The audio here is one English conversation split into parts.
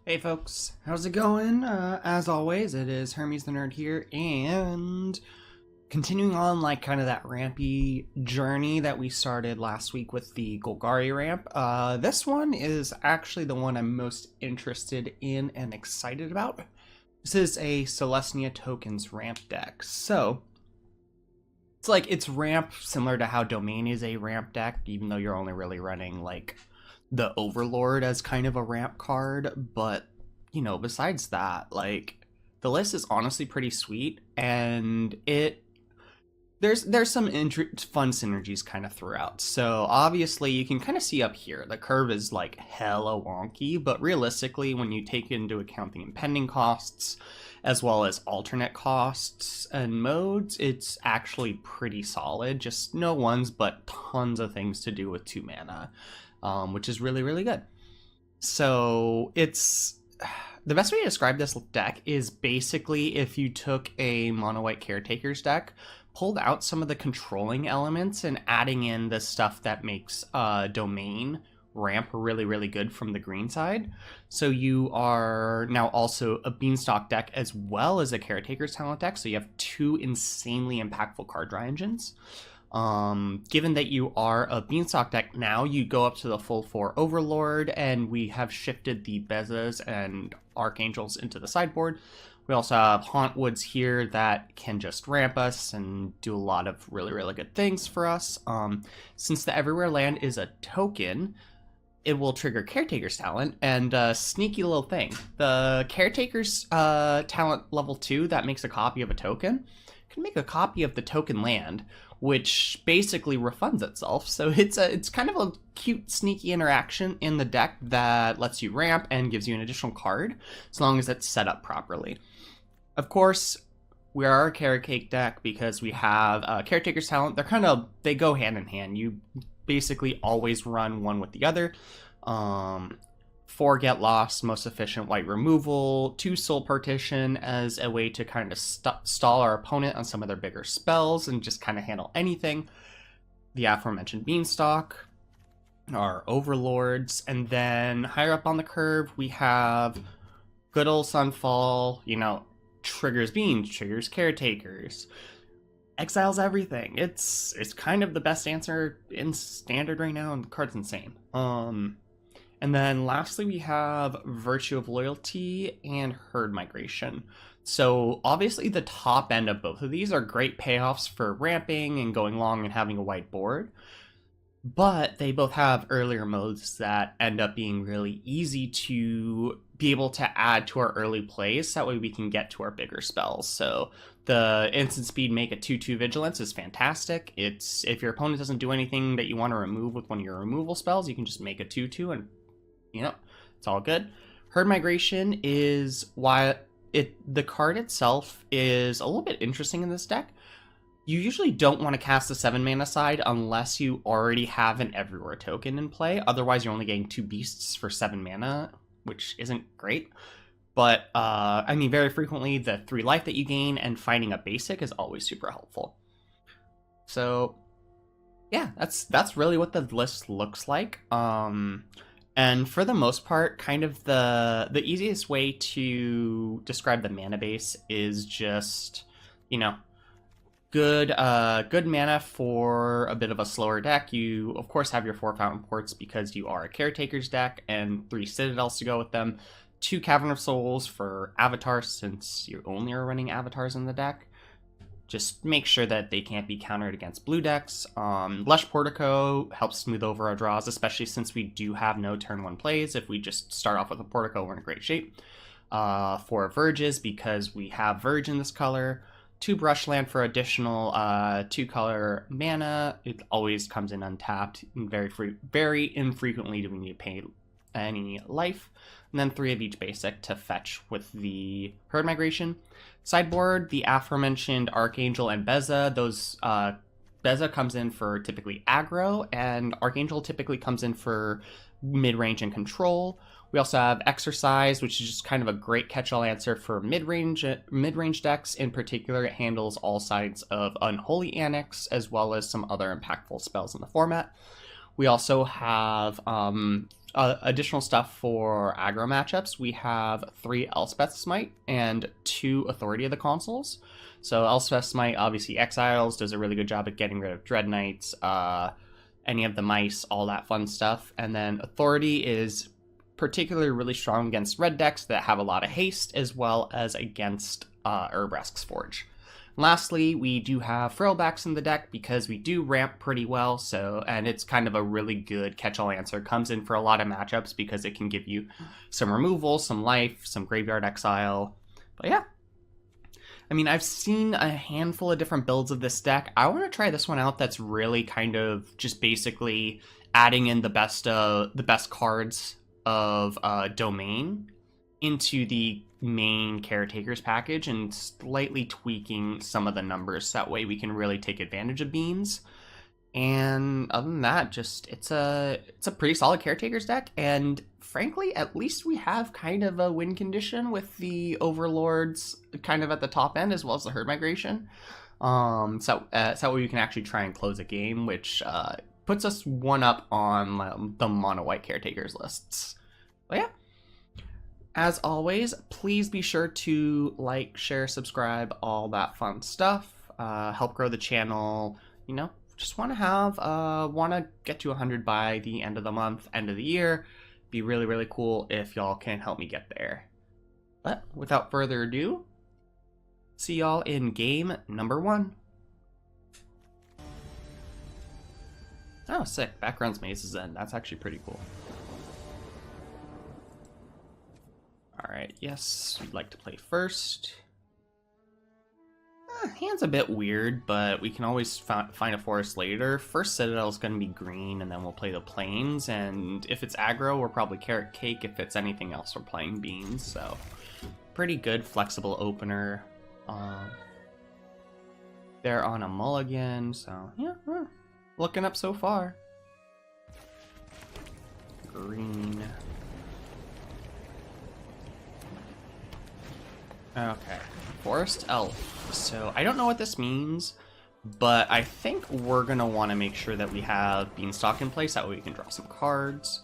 Hey folks, how's it going? As always, it is Hermes the Nerd here, and continuing on like kind of that rampy journey that we started last week with the Golgari ramp. This one is actually the one I'm most interested in and excited about. This is a Selesnya Tokens ramp deck. So it's ramp similar to how Domain is a ramp deck, even though you're only really running like the Overlord as kind of a ramp card. But besides that, like, the list is honestly pretty sweet, and there's some fun synergies kind of throughout. So obviously you can kind of see up here the curve is like hella wonky, but realistically when you take into account the impending costs as well as alternate costs and modes, it's actually pretty solid. Just no ones, but tons of things to do with 2 mana, which is really, really good. So it's the best way to describe this deck is basically if you took a mono white Caretaker's deck, pulled out some of the controlling elements, and adding in the stuff that makes Domain ramp really, really good from the green side. So you are now also a Beanstalk deck as well as a Caretaker's talent deck. So you have 2 insanely impactful card draw engines. Given that you are a Beanstalk deck now, you go up to the full 4 Overlord, and we have shifted the Bezas and Archangels into the sideboard. We also have Hauntwoods here that can just ramp us and do a lot of really, really good things for us. Since the Everywhere land is a token, it will trigger Caretaker's talent, and a sneaky little thing. The Caretaker's talent level 2 that makes a copy of a token can make a copy of the token land, which basically refunds itself. So it's kind of a cute, sneaky interaction in the deck that lets you ramp and gives you an additional card, as long as it's set up properly. Of course, we are a Caretaker deck because we have Caretaker's talent. They go hand in hand. You basically always run one with the other. 4 Get Lost, most efficient white removal, 2 Soul Partition as a way to kind of stall our opponent on some of their bigger spells and just kind of handle anything. The aforementioned Beanstalk, our Overlords, and then higher up on the curve we have good old Sunfall, triggers Beans, triggers Caretakers, exiles everything. It's kind of the best answer in Standard right now, and the card's insane. And then lastly, we have Virtue of Loyalty and Herd Migration. So obviously the top end of both of these are great payoffs for ramping and going long and having a white board. But they both have earlier modes that end up being really easy to be able to add to our early plays. That way we can get to our bigger spells. So the instant speed make a 2/2 vigilance is fantastic. It's if your opponent doesn't do anything that you want to remove with one of your removal spells, you can just make a 2/2 and it's all good. Herd Migration is why the card itself is a little bit interesting in this deck. You usually don't want to cast the 7 mana side unless you already have an Everywhere token in play. Otherwise, you're only getting 2 beasts for 7 mana, which isn't great. But, very frequently, the 3 life that you gain and finding a basic is always super helpful. So, yeah, that's really what the list looks like. And for the most part, kind of the easiest way to describe the mana base is just, good mana for a bit of a slower deck. You, of course, have your 4 Fountainports because you are a Caretaker's deck, and 3 Citadels to go with them. 2 Cavern of Souls for avatars, since you only are running avatars in the deck. Just make sure that they can't be countered against blue decks. Lush Portico helps smooth over our draws, especially since we do have no turn 1 plays. If we just start off with a Portico, we're in great shape. 4 Verges, because we have Verge in this color. 2 Brushland for additional 2-color mana. It always comes in untapped. And very infrequently do we need to pay any life. And then 3 of each basic to fetch with the Herd Migration. Sideboard, the aforementioned Archangel and Beza. Those Beza comes in for typically aggro, and Archangel typically comes in for mid-range and control. We also have Exorcise, which is just kind of a great catch-all answer for mid-range decks. In particular, it handles all sides of Unholy Annex, as well as some other impactful spells in the format. We also have additional stuff for aggro matchups. We have 3 Elspeth Smite and 2 Authority of the Consuls. So Elspeth Smite obviously exiles, does a really good job at getting rid of Dread Knights, any of the mice, all that fun stuff. And then Authority is particularly really strong against red decks that have a lot of haste, as well as against Urbrask's Forge. Lastly, we do have Frillbacks in the deck because we do ramp pretty well, and it's kind of a really good catch-all answer. Comes in for a lot of matchups because it can give you some removal, some life, some graveyard exile. But yeah, I mean, I've seen a handful of different builds of this deck. I want to try this one out that's really kind of just basically adding in the best cards of Domain into the main Caretakers package and slightly tweaking some of the numbers. That way we can really take advantage of beans. And other than that, just it's a pretty solid Caretakers deck. And frankly, at least we have kind of a win condition with the Overlords kind of at the top end, as well as the Herd Migration. So that way we can actually try and close a game, which puts us one up on the mono white Caretakers lists. But yeah. As always, please be sure to like, share, subscribe, all that fun stuff. Help grow the channel. You know, just want to get to 100 by the end of the month, end of the year. Be really, really cool if y'all can help me get there. But without further ado, see y'all in game number 1. Oh, sick. Background's Maze's End. That's actually pretty cool. Alright, yes, we'd like to play first. Hand's a bit weird, but we can always find a forest later. First Citadel is going to be green, and then we'll play the plains, and if it's aggro, we're probably Carrot Cake. If it's anything else, we're playing beans, so pretty good, flexible opener. They're on a mulligan, so yeah, looking up so far. Green. Okay, Forest Elf. So I don't know what this means, but I think we're gonna want to make sure that we have Beanstalk in place. That way we can draw some cards.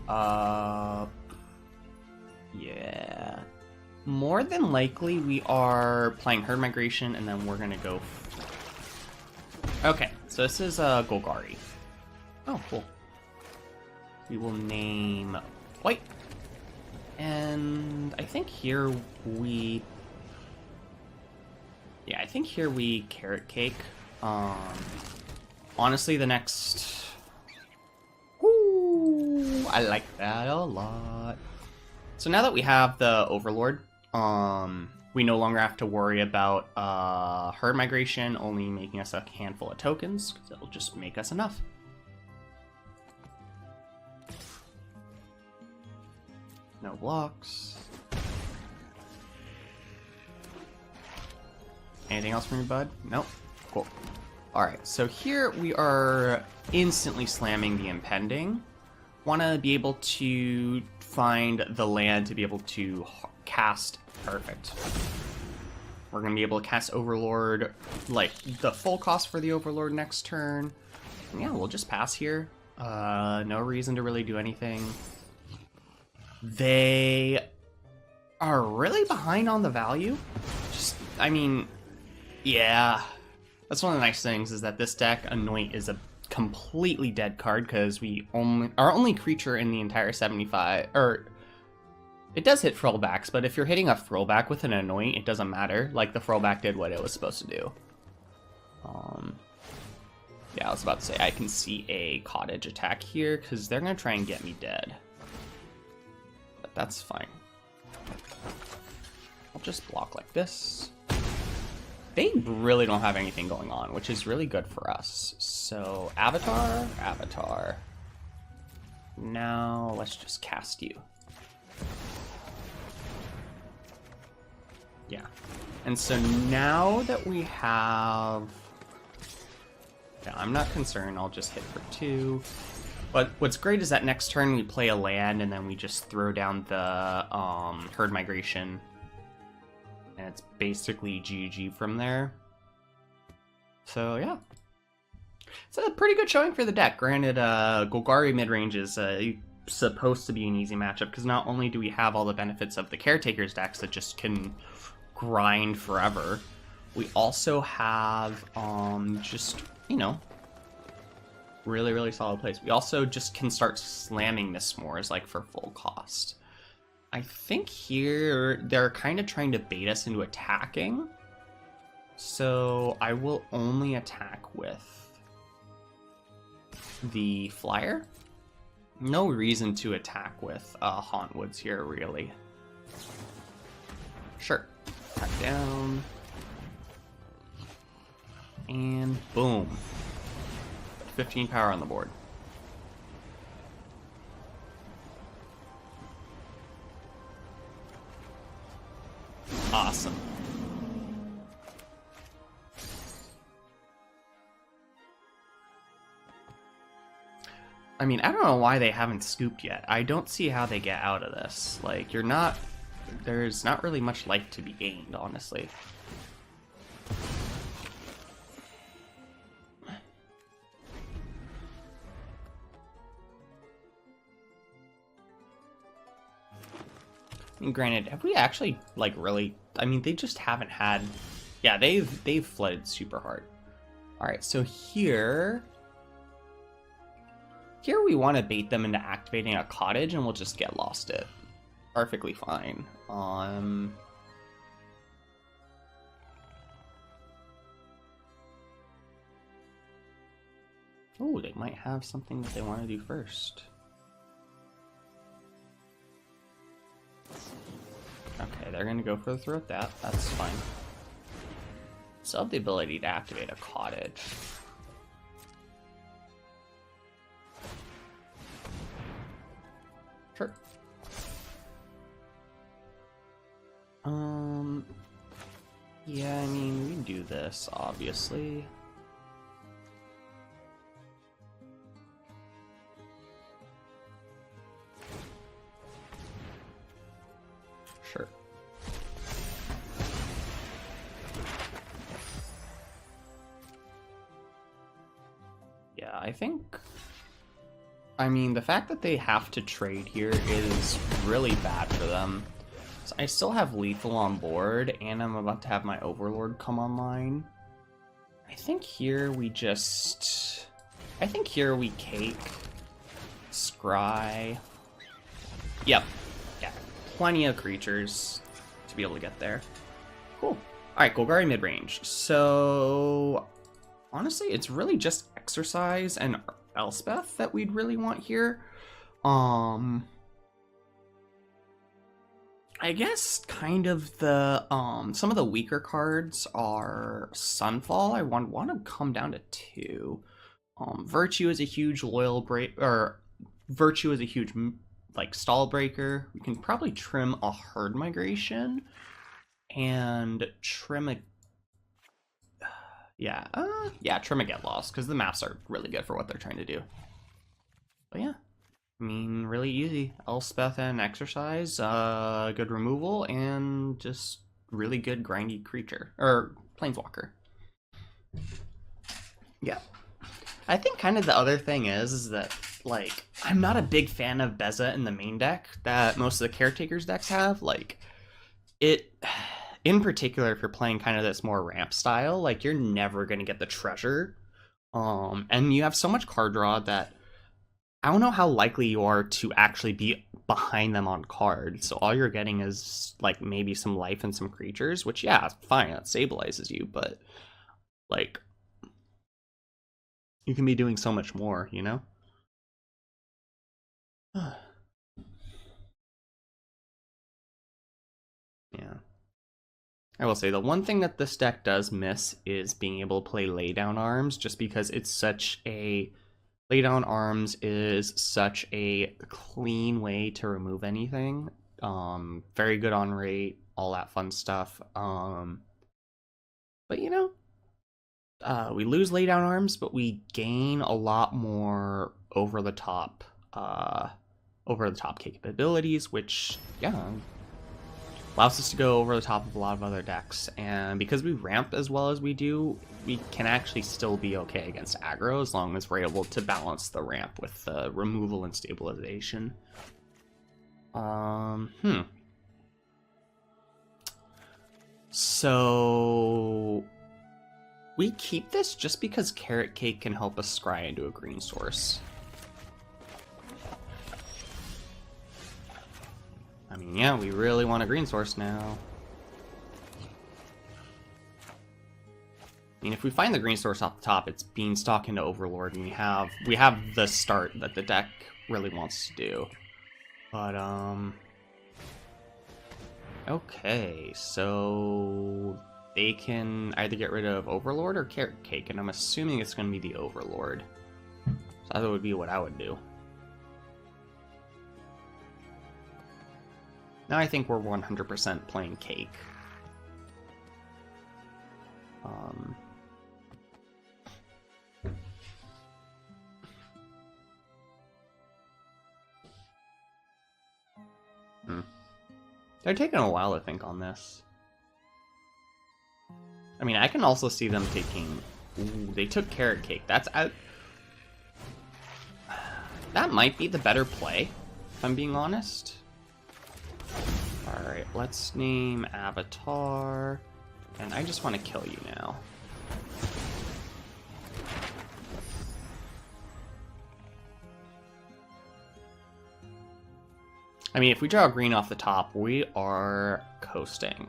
Yeah. More than likely we are playing Herd Migration, and then we're gonna go. Okay, so this is Golgari. Oh, cool. We will name White. And I think here we... Yeah, I think here we Carrot Cake. Honestly, the next... Ooh, I like that a lot. So now that we have the Overlord, we no longer have to worry about Herd Migration only making us a handful of tokens, because it'll just make us enough. No blocks. Anything else from your bud? Nope. Cool. Alright, so here we are instantly slamming the Impending. Want to be able to find the land to be able to cast. Perfect. We're going to be able to cast Overlord, like the full cost for the Overlord next turn. And yeah, we'll just pass here. No reason to really do anything. They are really behind on the value. Just, I mean, yeah. That's one of the nice things, is that this deck, Anoint, is a completely dead card, because our only creature in the entire 75, or it does hit Frillbacks, but if you're hitting a Frillback with an Anoint, it doesn't matter. Like, the Frillback did what it was supposed to do. Yeah, I was about to say, I can see a Cottage attack here, because they're going to try and get me dead. That's fine. I'll just block like this. They really don't have anything going on, which is really good for us. So, Avatar. Now, let's just cast you. Yeah. And so now that we have... Yeah, I'm not concerned. I'll just hit for 2. But what's great is that next turn we play a land, and then we just throw down the Herd Migration. And it's basically GG from there. So, yeah. It's a pretty good showing for the deck. Granted, Golgari Midrange is supposed to be an easy matchup, because not only do we have all the benefits of the Caretaker's decks that just can grind forever, we also have just, you know, really, really solid plays. We also just can start slamming Mistmoors like for full cost. I think here they're kind of trying to bait us into attacking, so I will only attack with the flyer. No reason to attack with Hauntwoods here, really. Sure. Attack down. And boom. 15 power on the board. Awesome. I mean, I don't know why they haven't scooped yet. I don't see how they get out of this. Like, there's not really much life to be gained, honestly. I mean, granted, have we actually, like, really... I mean, they just haven't had... Yeah, they've flooded super hard. Alright, so here... Here we want to bait them into activating a cottage, and we'll just get lost it. Perfectly fine. Oh, they might have something that they want to do first. Okay, they're going to go for the throw at that. That's fine. Still have the ability to activate a cottage. Sure. Yeah, I mean, we can do this, obviously. Sure. Yeah, I think... I mean, the fact that they have to trade here is really bad for them. So I still have lethal on board, and I'm about to have my Overlord come online. I think here we just... I think here we cake, scry. Yep. Yeah, plenty of creatures to be able to get there. Cool. Alright, Golgari Midrange. So, honestly, it's really just Exorcise and Elspeth that we'd really want here. I guess kind of the some of the weaker cards are Sunfall. I want to come down to 2. Virtue is a huge loyal break, or Virtue is a huge like stall breaker. We can probably trim a herd migration and trim a trim a get lost, because the maps are really good for what they're trying to do. But yeah, I mean, really easy. Elspeth and Exorcise, good removal, and just really good grindy creature, or planeswalker. Yeah. I think kind of the other thing is that, like, I'm not a big fan of Beza in the main deck that most of the Caretaker's decks have. Like, in particular, if you're playing kind of this more ramp style, like, you're never going to get the treasure. And you have so much card draw that I don't know how likely you are to actually be behind them on card. So all you're getting is, like, maybe some life and some creatures, which, yeah, fine, that stabilizes you, but, like, you can be doing so much more, you know? Yeah. I will say the one thing that this deck does miss is being able to play laydown arms, just because it's such a... Laydown arms is such a clean way to remove anything. Very good on rate, all that fun stuff. But you know, we lose laydown arms, but we gain a lot more over the top capabilities, which, yeah, Allows us to go over the top of a lot of other decks, and because we ramp as well as we do, we can actually still be okay against aggro as long as we're able to balance the ramp with the removal and stabilization. So we keep this just because Carrot Cake can help us scry into a green source. I mean, yeah, we really want a green source now. I mean, if we find the green source off the top, it's Beanstalk into Overlord, and we have the start that the deck really wants to do. But okay, so they can either get rid of Overlord or Carrot Cake, and I'm assuming it's going to be the Overlord. So that would be what I would do. Now I think we're 100% playing Cake. They're taking a while to think on this. I mean, I can also see them taking... Ooh, they took Carrot Cake. That's out. That might be the better play, if I'm being honest. Alright, let's name Avatar. And I just want to kill you now. I mean, if we draw green off the top, we are coasting.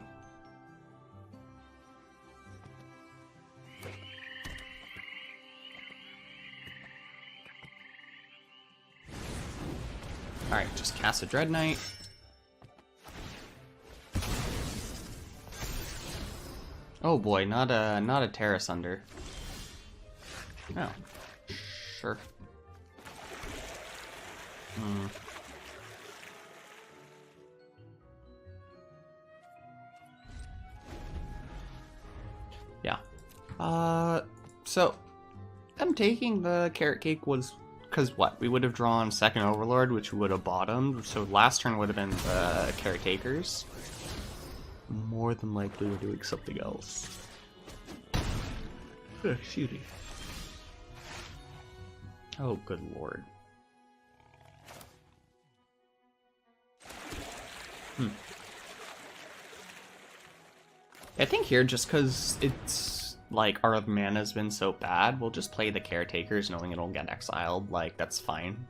Alright, just cast a Dread Knight. Oh boy, not a Terra Sunder. Oh, sure. Yeah. So them taking the Carrot Cake was because what? We would have drawn second Overlord, which would have bottomed. So last turn would have been the Caretakers. More than likely we're doing something else. Excuse me. Oh, good lord. I think here, just because it's like our mana has been so bad, we'll just play the Caretakers knowing it'll get exiled. Like, that's fine.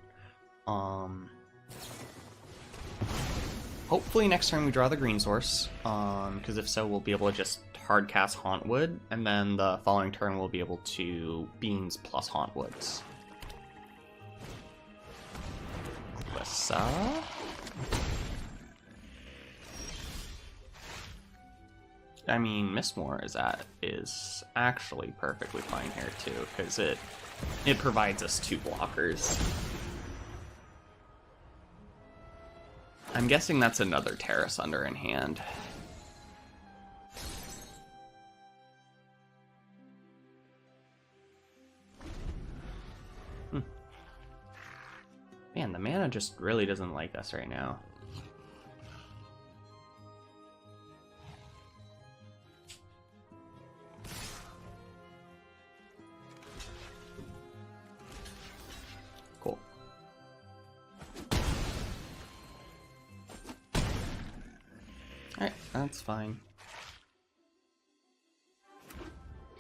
Hopefully next turn we draw the green source, because if so, we'll be able to just hard cast Hauntwood, and then the following turn we'll be able to Beans plus Hauntwoods. Beza. I mean, Mistmoors is actually perfectly fine here too, because it provides us 2 blockers. I'm guessing that's another Terra Sunder in hand. Man, the mana just really doesn't like us right now. Cool. Alright, that's fine.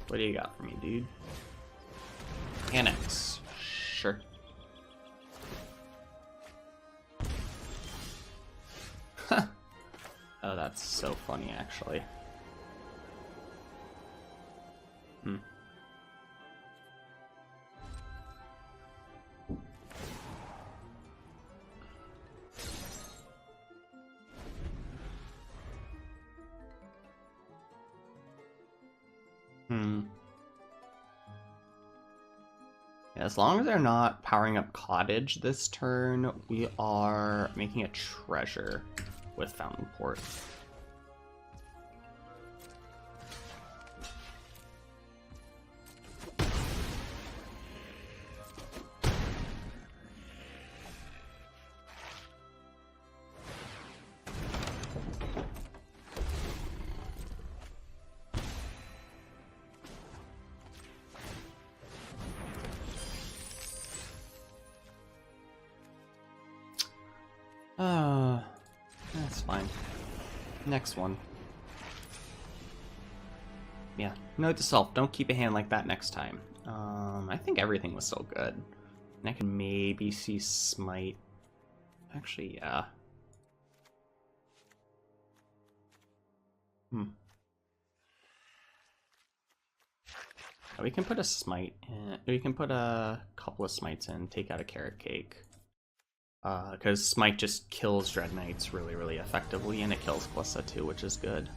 What do you got for me, dude? Annex. Sure. Oh, that's so funny, actually. Yeah, as long as they're not powering up Cottage this turn, we are making a treasure with Fountainport. fine. Next one. Yeah, note to self, don't keep a hand like that next time. I think everything was still good. And I can maybe see Smite. Actually, yeah. We can put a Smite in. We can put a couple of Smites in, take out a Carrot Cake. Because Smite just kills Dread Knights really, really effectively, and it kills Glissa too, which is good.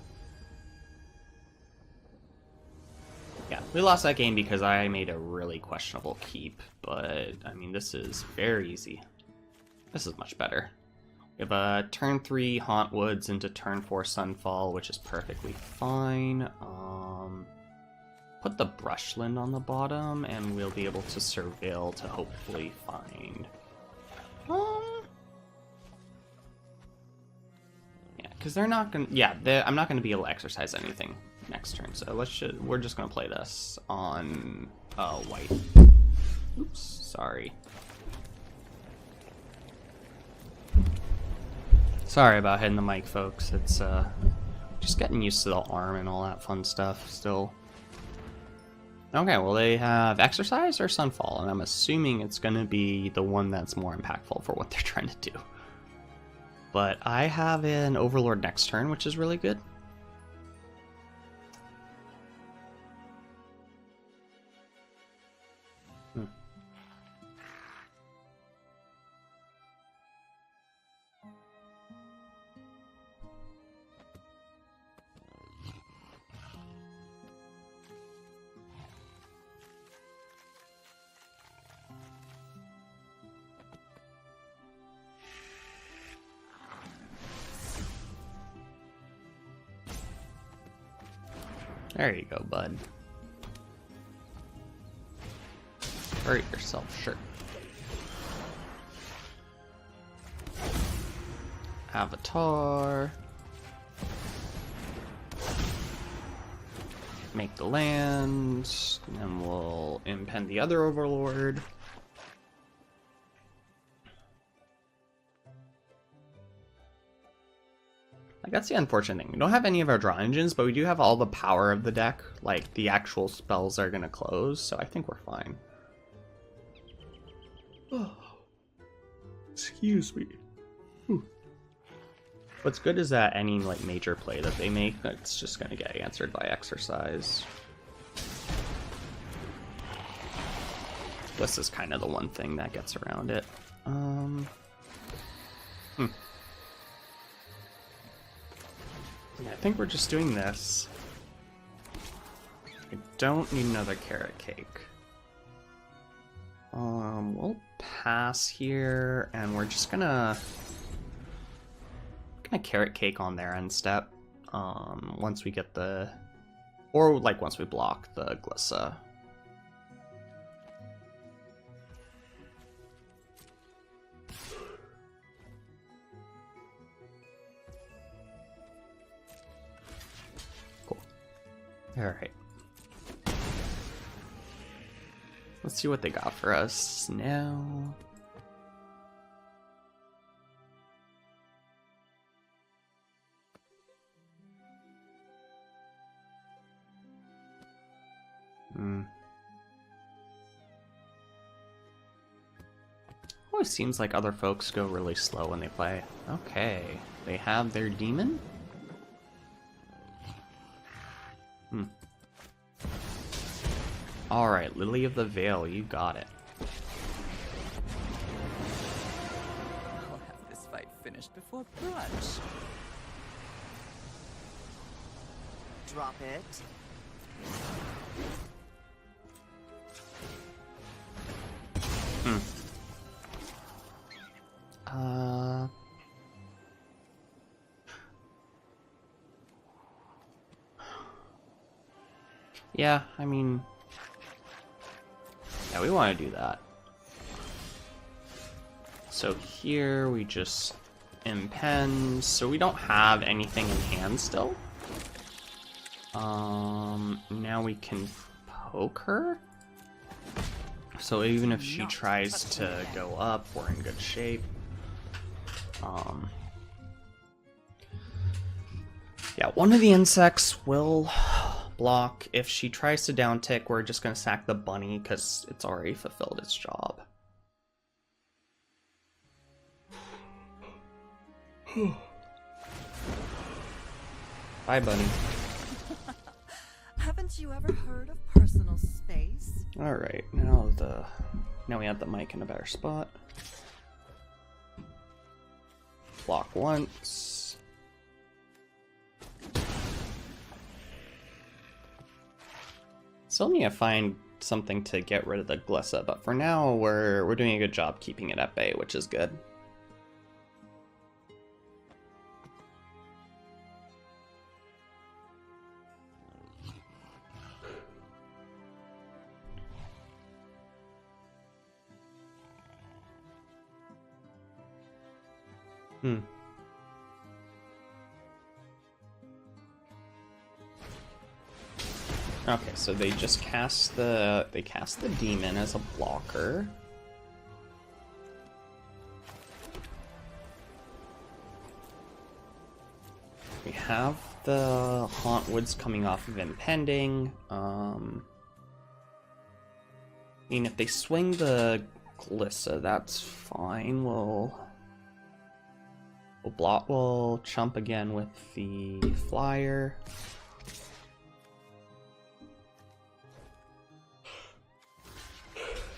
Yeah, we lost that game because I made a really questionable keep, but I mean, this is very easy. This is much better. We have a turn 3 Hauntwoods into turn 4 Sunfall, which is perfectly fine. Put the Brushland on the bottom, and we'll be able to surveil to hopefully find. Yeah, because they're not gonna. Yeah, I'm not gonna be able to exercise anything next turn, so we're just gonna play this on white. Oops, sorry. Sorry about hitting the mic, folks. It's just getting used to the arm and all that fun stuff still. Okay, well, they have Exorcise or Sunfall, and I'm assuming it's gonna be the one that's more impactful for what they're trying to do. But I have an Overlord next turn, which is really good. There you go, bud. Hurt yourself, sure. Avatar. Make the land, and then we'll impend the other Overlord. Like, that's the unfortunate thing. We don't have any of our draw engines, but we do have all the power of the deck. Like, the actual spells are gonna close, so I think we're fine. Oh. Excuse me. What's good is that any, like, major play that they make, it's just gonna get answered by Exorcise. This is kind of the one thing that gets around it. Yeah, I think we're just doing this. I don't need another Carrot Cake. We'll pass here, and we're just gonna Carrot Cake on their end step. Once we get the, or like once we block the Glissa. Alright. Let's see what they got for us now. Always seems like other folks go really slow when they play. Okay. They have their demon? Alright, Lily of the Veil, you got it. I'll have this fight finished before brunch. Drop it. Yeah, I mean, yeah, we want to do that. So here we just impend, so we don't have anything in hand still. Now we can poke her. So even if she tries to go up, we're in good shape. Yeah, one of the insects will block. If she tries to down tick, we're just going to sack the bunny because it's already fulfilled its job. Bye, bunny. Haven't you ever heard of personal space? Alright, now we have the mic in a better spot. Block once. Still need to find something to get rid of the Glissa, but for now we're doing a good job keeping it at bay, which is good. Okay, so they just cast the demon as a blocker. We have the Hauntwoods coming off of Impending. I mean, if they swing the Glissa, that's fine. We'll chump again with the flyer.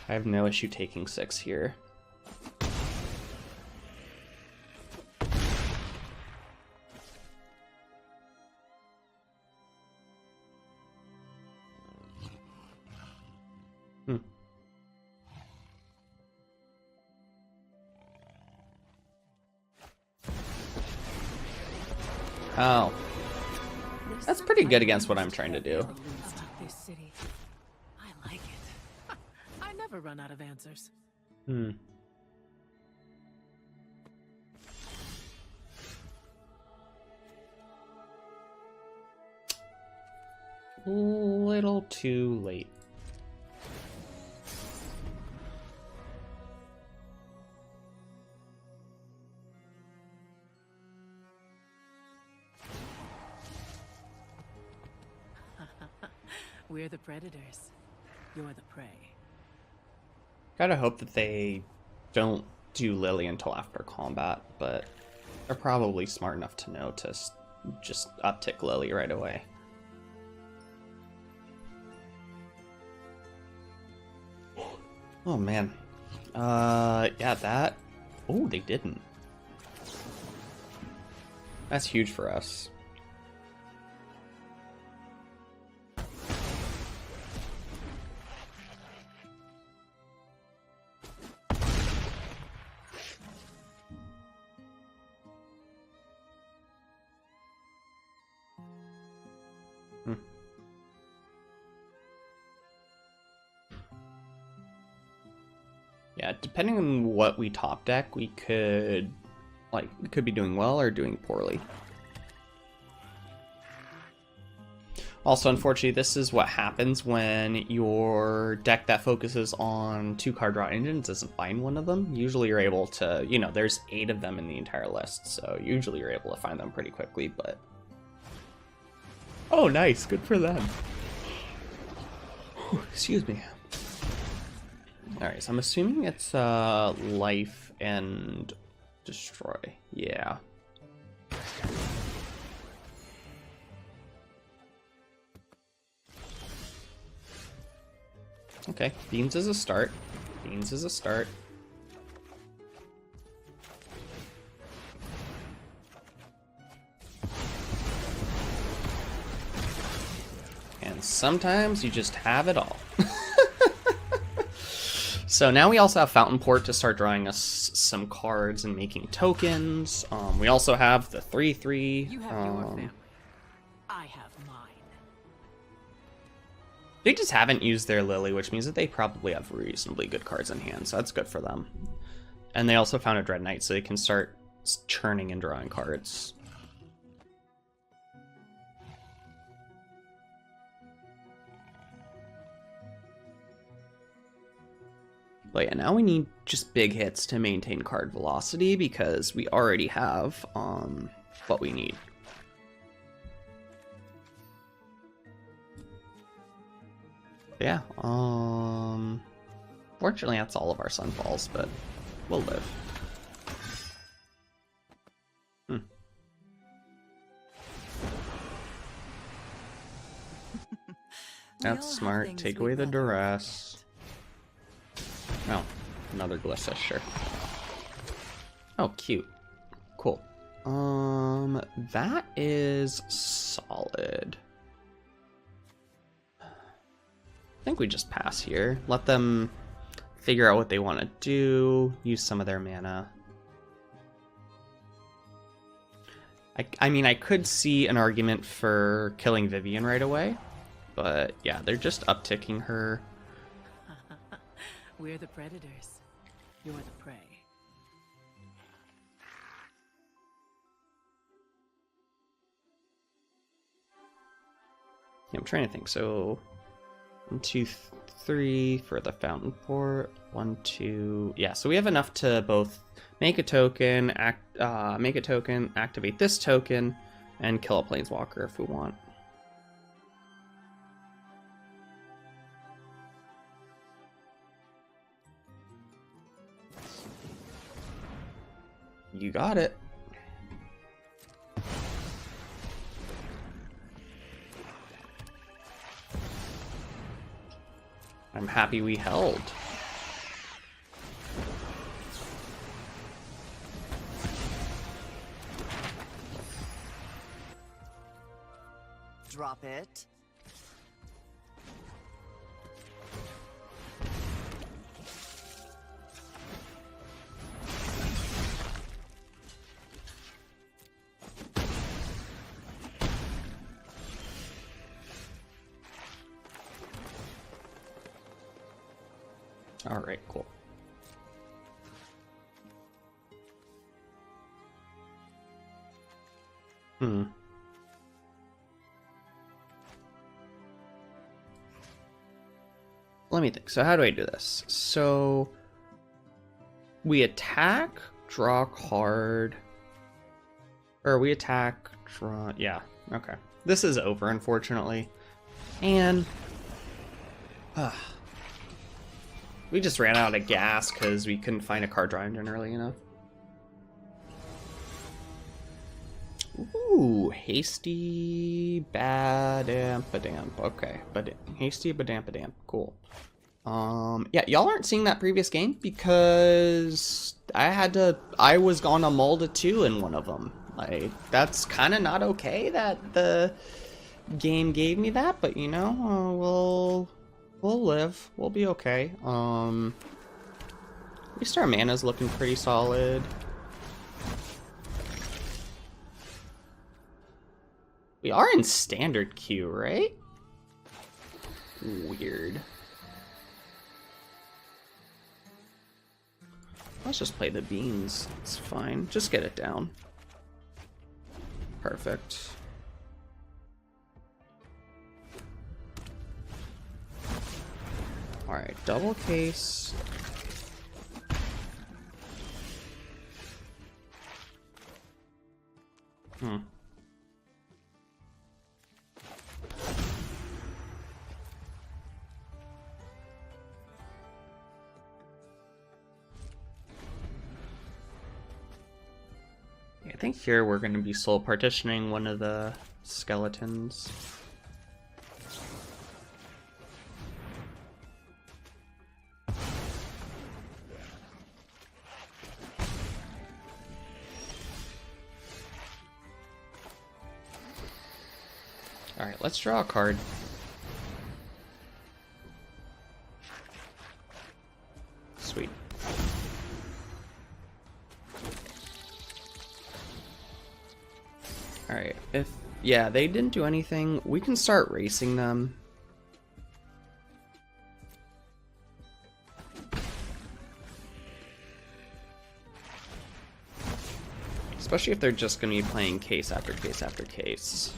I have no issue taking 6 here. Oh. That's pretty good against what I'm trying to do. I like it. I never run out of answers. Little too late. We're the predators. You're the prey. Gotta hope that they don't do Lily until after combat, but they're probably smart enough to know to just uptick Lily right away. Oh man. Yeah, that... Oh, they didn't. That's huge for us. Yeah, depending on what we top deck, we could be doing well or doing poorly. Also, unfortunately, this is what happens when your deck that focuses on 2-card draw engines doesn't find one of them. Usually you're able to, you know, there's 8 of them in the entire list, so usually you're able to find them pretty quickly, but... Oh, nice, good for them. Excuse me. Alright, so I'm assuming it's life and destroy. Yeah. Okay, Beans is a start. Beans is a start. And sometimes you just have it all. So now we also have Fountainport to start drawing us some cards and making tokens. We also have the 3/3. You have your family. I have mine. They just haven't used their Lily, which means that they probably have reasonably good cards in hand, so that's good for them. And they also found a Dread Knight, so they can start churning and drawing cards. But yeah, now we need just big hits to maintain card velocity because we already have what we need. Yeah, fortunately that's all of our Sunfalls, but we'll live. That's smart. Take away the duress. Oh, another Glissa, sure. Oh, cute. Cool. That is solid. I think we just pass here. Let them figure out what they want to do. Use some of their mana. I mean, I could see an argument for killing Vivian right away. But yeah, they're just upticking her. We're the predators. You're the prey. Yeah, I'm trying to think. So 1, 2, 3 for the Fountainport. 1, 2. Yeah, so we have enough to both make a token, activate this token, and kill a Planeswalker if we want. You got it. I'm happy we held. Drop it. All right, cool. Let me think. So how do I do this? So we attack, draw a card, or we attack, draw. Yeah, okay. This is over, unfortunately, and we just ran out of gas because we couldn't find a card draw engine early enough. Ooh, hasty badampadamp. Okay, but hasty badampadamp. Cool. Yeah, y'all aren't seeing that previous game because I was on a mold of 2 in one of them. Like, that's kind of not okay that the game gave me that, but you know, we'll live. We'll be okay. At least our mana's looking pretty solid. We are in standard queue, right? Weird. Let's just play the beans. It's fine. Just get it down. Perfect. Alright, double case. I think here we're going to be soul partitioning one of the skeletons. Alright, let's draw a card. Sweet. Alright, yeah, they didn't do anything, we can start racing them. Especially if they're just going to be playing case after case after case.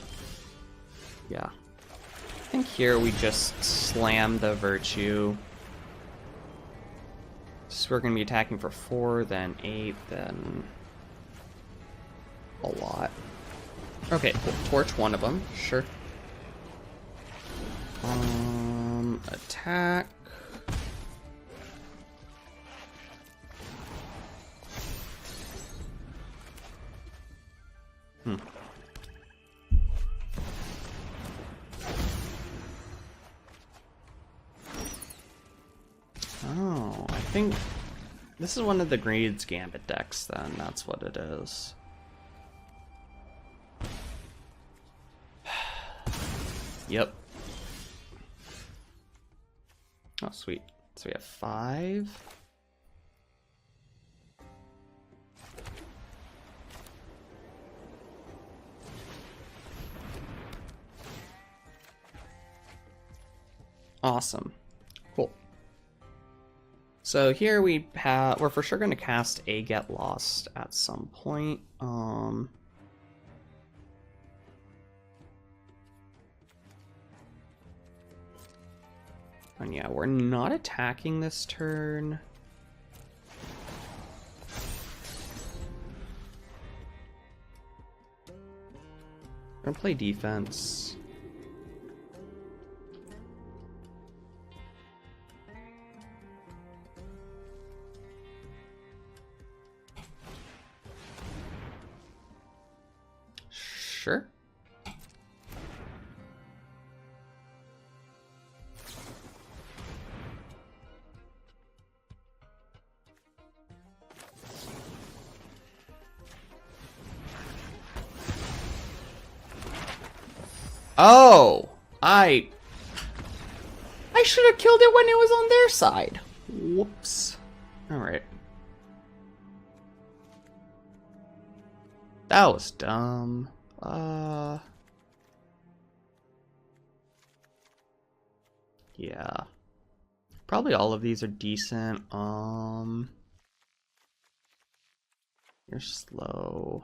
Yeah. I think here we just slam the Virtue. So we're going to be attacking for 4, then 8, then a lot. Okay, we'll torch one of them, sure. attack. Oh, I think this is one of the Greed's Gambit decks then, that's what it is. Yep. Oh, sweet. So we have 5. Awesome. Cool. So here we're for sure going to cast a Get Lost at some point. And yeah, we're not attacking this turn. We're gonna play defense. Sure. Oh, I should have killed it when it was on their side. Whoops. All right. That was dumb. Yeah. Probably all of these are decent. You're slow.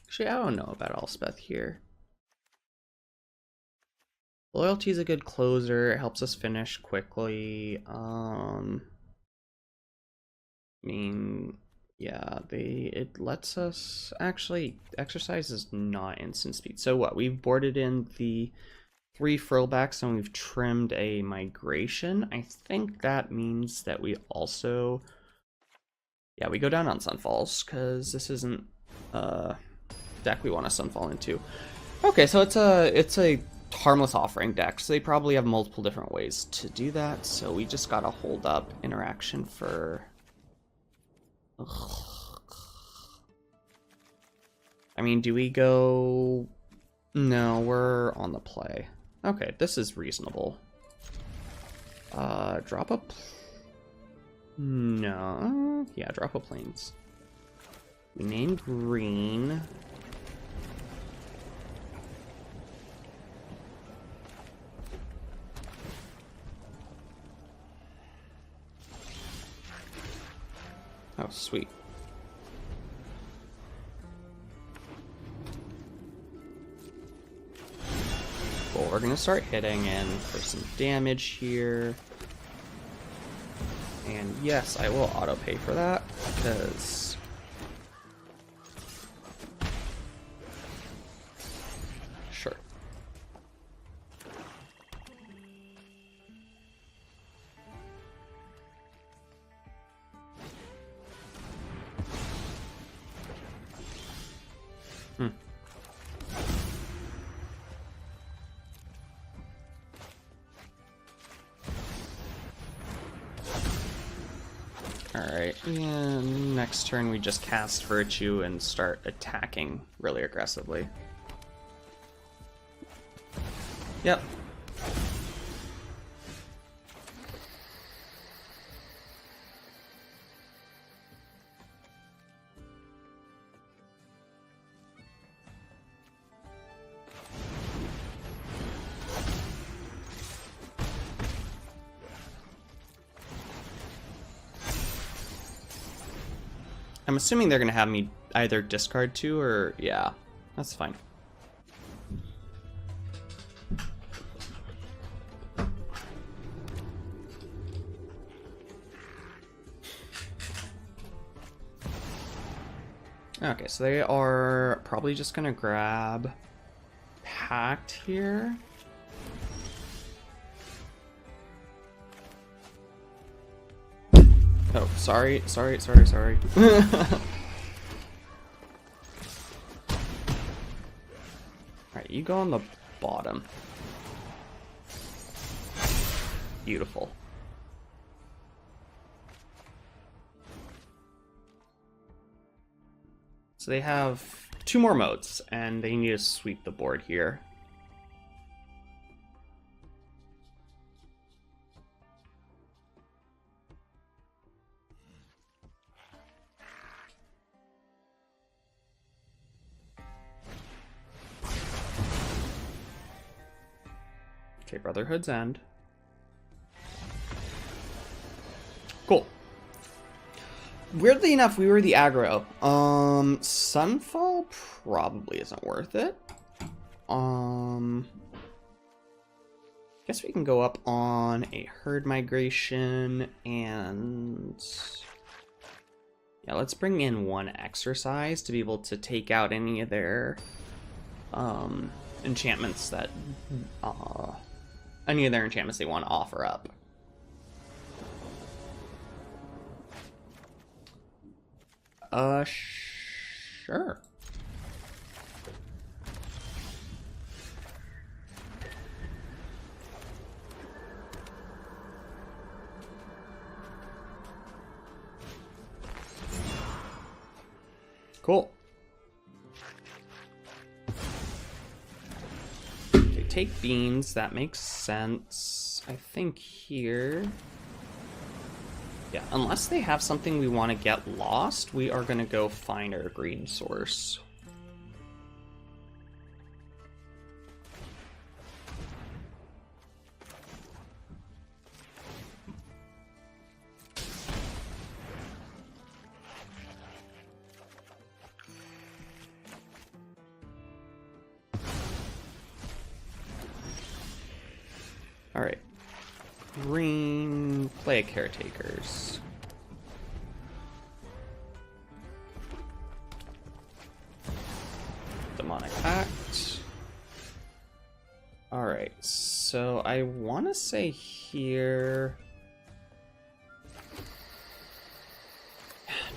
Actually, I don't know about Elspeth here. Loyalty is a good closer. It helps us finish quickly. I mean, yeah, it lets us actually. Exorcise is not instant speed. So what? We've boarded in the 3 throwbacks and we've trimmed a migration. I think that means that we also, yeah, we go down on Sunfalls because this isn't deck we want to Sunfall into. Okay, so it's a harmless offering deck, so they probably have multiple different ways to do that, so we just gotta hold up interaction for... Ugh. I mean, do we go... No, we're on the play. Okay, this is reasonable. Drop a... No... Yeah, drop a plains. We name green... Oh, sweet. Cool, we're gonna start hitting in for some damage here. And yes, I will auto pay for that, because... Sure. Alright, and next turn we just cast Virtue and start attacking really aggressively. Yep. I'm assuming they're going to have me either discard 2 or... Yeah, that's fine. Okay, so they are probably just going to grab Pact here. Oh, sorry. Alright, you go on the bottom. Beautiful. So they have 2 more modes, and they need to sweep the board here. Okay, Brotherhood's End. Cool. Weirdly enough, we were the aggro. Sunfall probably isn't worth it. Guess we can go up on a herd migration and yeah, let's bring in 1 exercise to be able to take out any of their enchantments that any of their enchantments they want to offer up. Sure. Cool. They take beans, that makes sense. I think here... Yeah, unless they have something we want to get lost, we are going to go find our green source. All right. Green, play Caretakers. Demonic Pact. Alright, so I want to say here...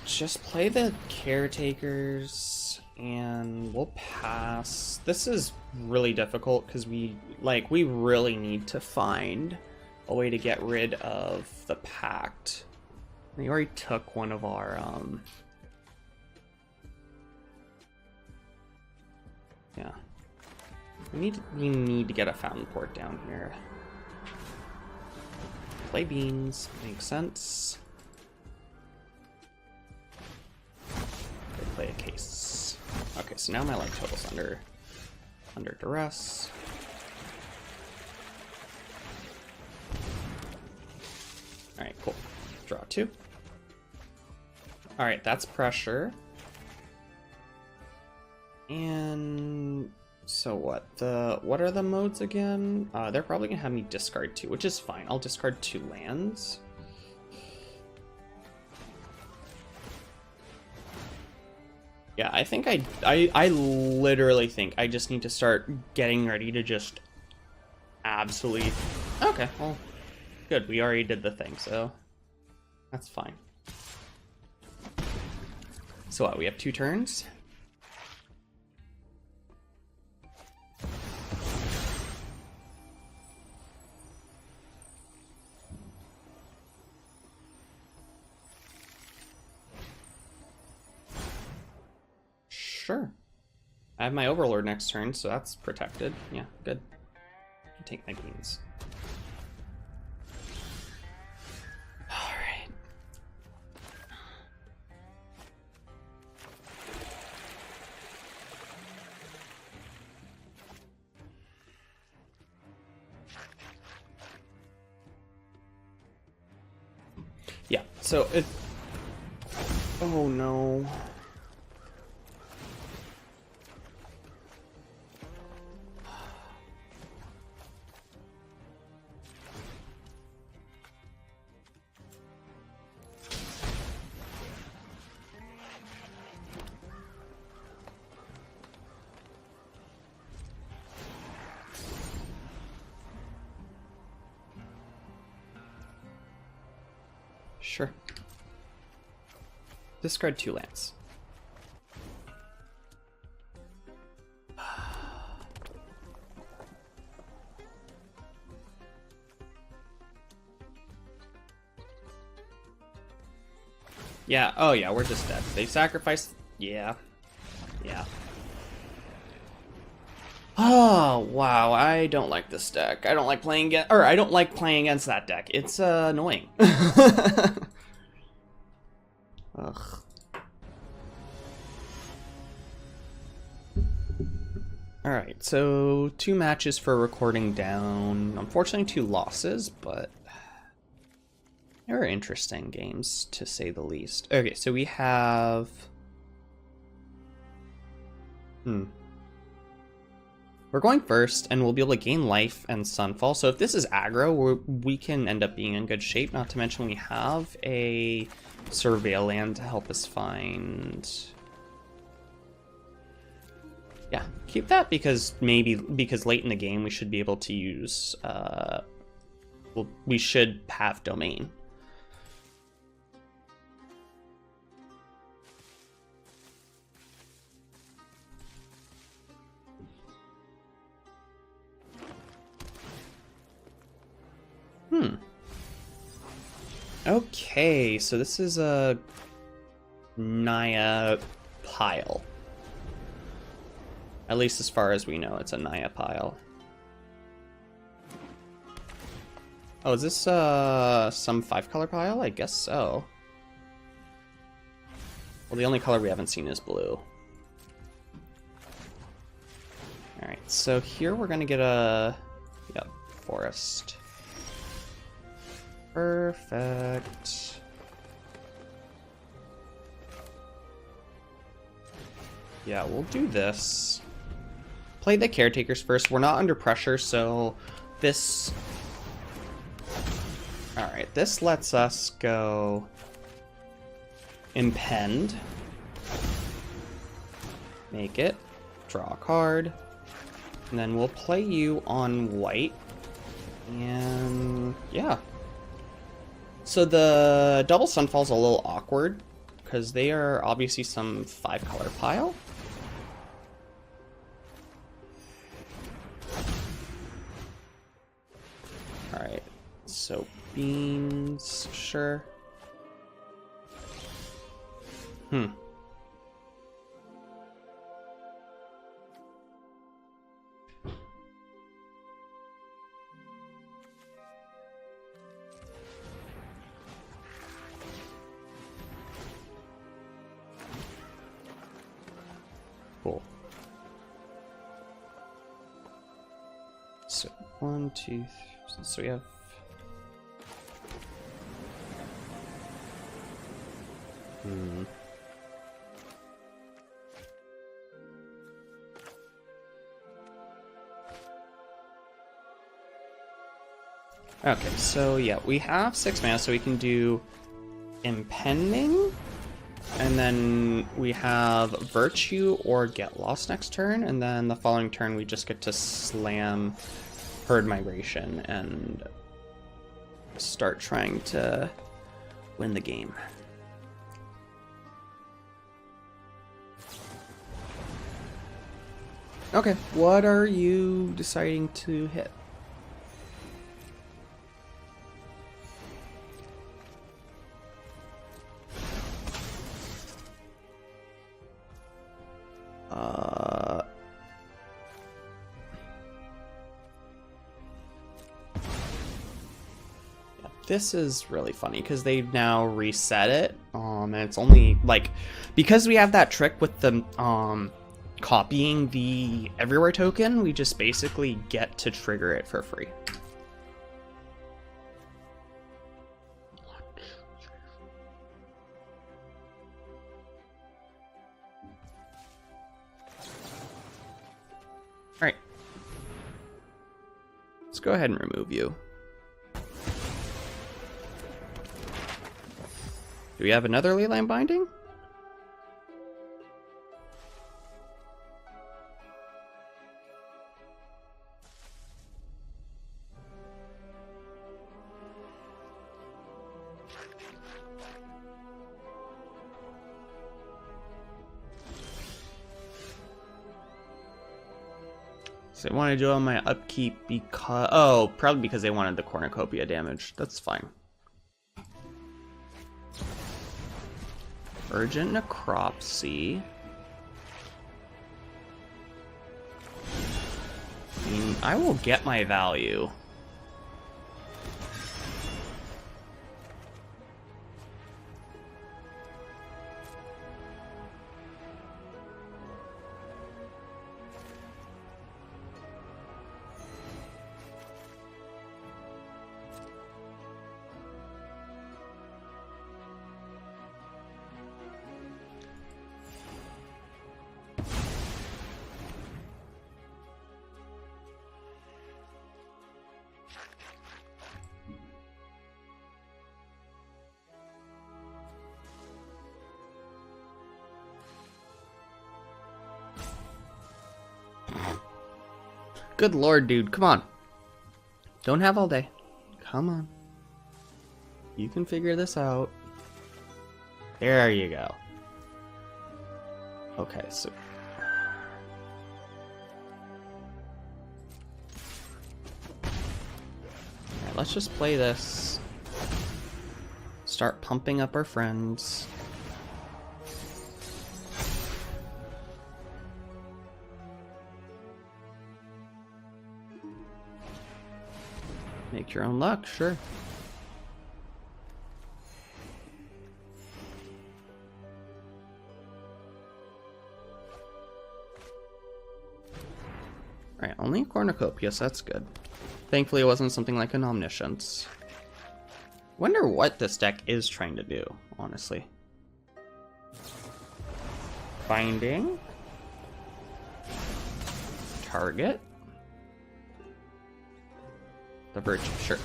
Just play the Caretakers and we'll pass. This is really difficult because we really need to find a way to get rid of the Pact. We already took one of our yeah. We need to get a Fountainport down here. Play beans, makes sense. Play a case. Okay, so now my life total's under duress. Alright, cool. Draw 2. Alright, that's pressure. And so what? What are the modes again? They're probably gonna have me discard 2, which is fine. I'll discard 2 lands. Yeah, I think I literally think I just need to start getting ready to just absolutely... Okay, well, good. We already did the thing, so that's fine. So what, we have 2 turns? Sure. I have my Overlord next turn, so that's protected. Yeah, good. I can take my beans. Alright. Yeah, so it... Oh no. Sure. Discard 2 lands. Yeah, oh yeah, we're just dead. They sacrificed... Yeah. Yeah. Oh, wow, I don't like this deck. I don't like playing against... Or, I don't like playing against that deck. It's annoying. Ugh. Alright, so 2 matches for recording down. Unfortunately, 2 losses, but... they were interesting games, to say the least. Okay, so we have... We're going first, and we'll be able to gain life and Sunfall. So if this is aggro, we can end up being in good shape. Not to mention we have a Surveil land to help us find... Yeah, keep that because late in the game we should be able to use... well, we should have Domain. Okay, so this is a Naya pile. At least as far as we know, it's a Naya pile. Oh, is this some 5-color pile? I guess so. Well, the only color we haven't seen is blue. Alright, so here we're gonna get a... Yep, forest. Perfect. Yeah, we'll do this. Play the Caretakers first. We're not under pressure, so this... Alright, this lets us go... Impend. Make it. Draw a card. And then we'll play you on white. And... yeah. So the double Sunfall's a little awkward, because they are obviously some 5-color pile. Alright, so beans, sure. Cool. So 1, 2, 3, so we have... Okay, so yeah, we have 6 mana, so we can do Impending, and then we have Virtue or Get Lost next turn, and then the following turn we just get to slam Herd Migration and start trying to win the game. Okay, what are you deciding to hit? This is really funny because they've now reset it, and it's only like because we have that trick with the copying the everywhere token, we just basically get to trigger it for free. All right, let's go ahead and remove you. Do we have another Leyline Binding? So they want to do on my upkeep because... Oh, probably because they wanted the cornucopia damage. That's fine. Urgent Necropsy. I mean, I will get my value. Good lord, dude. Come on. Don't have all day. Come on. You can figure this out. There you go. Okay, so... Alright, let's just play this. Start pumping up our friends. Make your own luck, sure. Alright, only a cornucopia, so that's good. Thankfully it wasn't something like an omniscience. Wonder what this deck is trying to do, honestly. Binding. Target. The Verge, sure.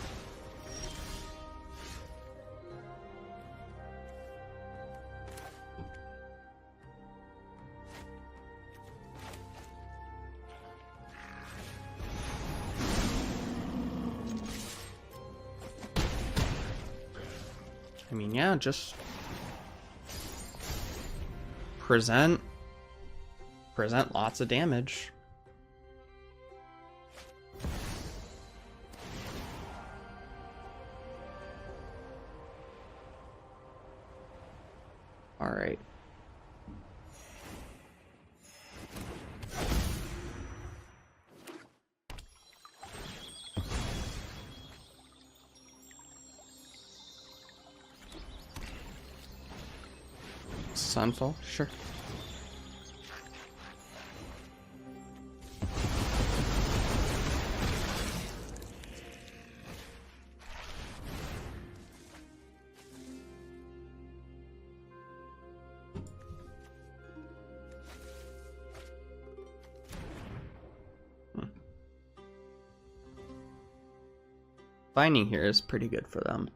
I mean, yeah, just present lots of damage. All right. Sunfall, sure. Binding here is pretty good for them.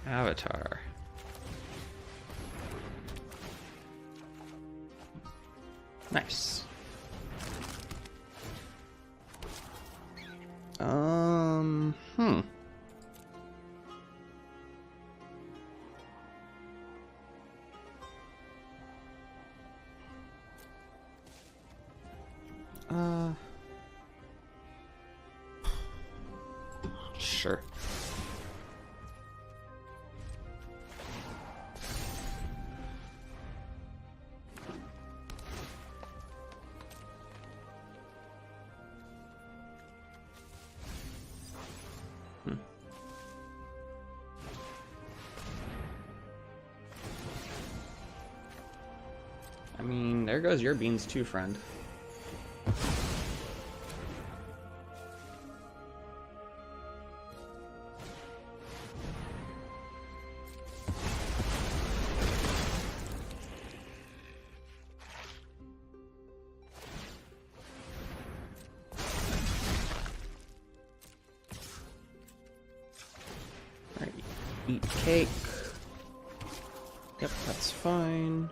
Avatar. Nice. Sure. I mean, there goes your beans too, friend. Alright, eat cake. Yep, that's fine.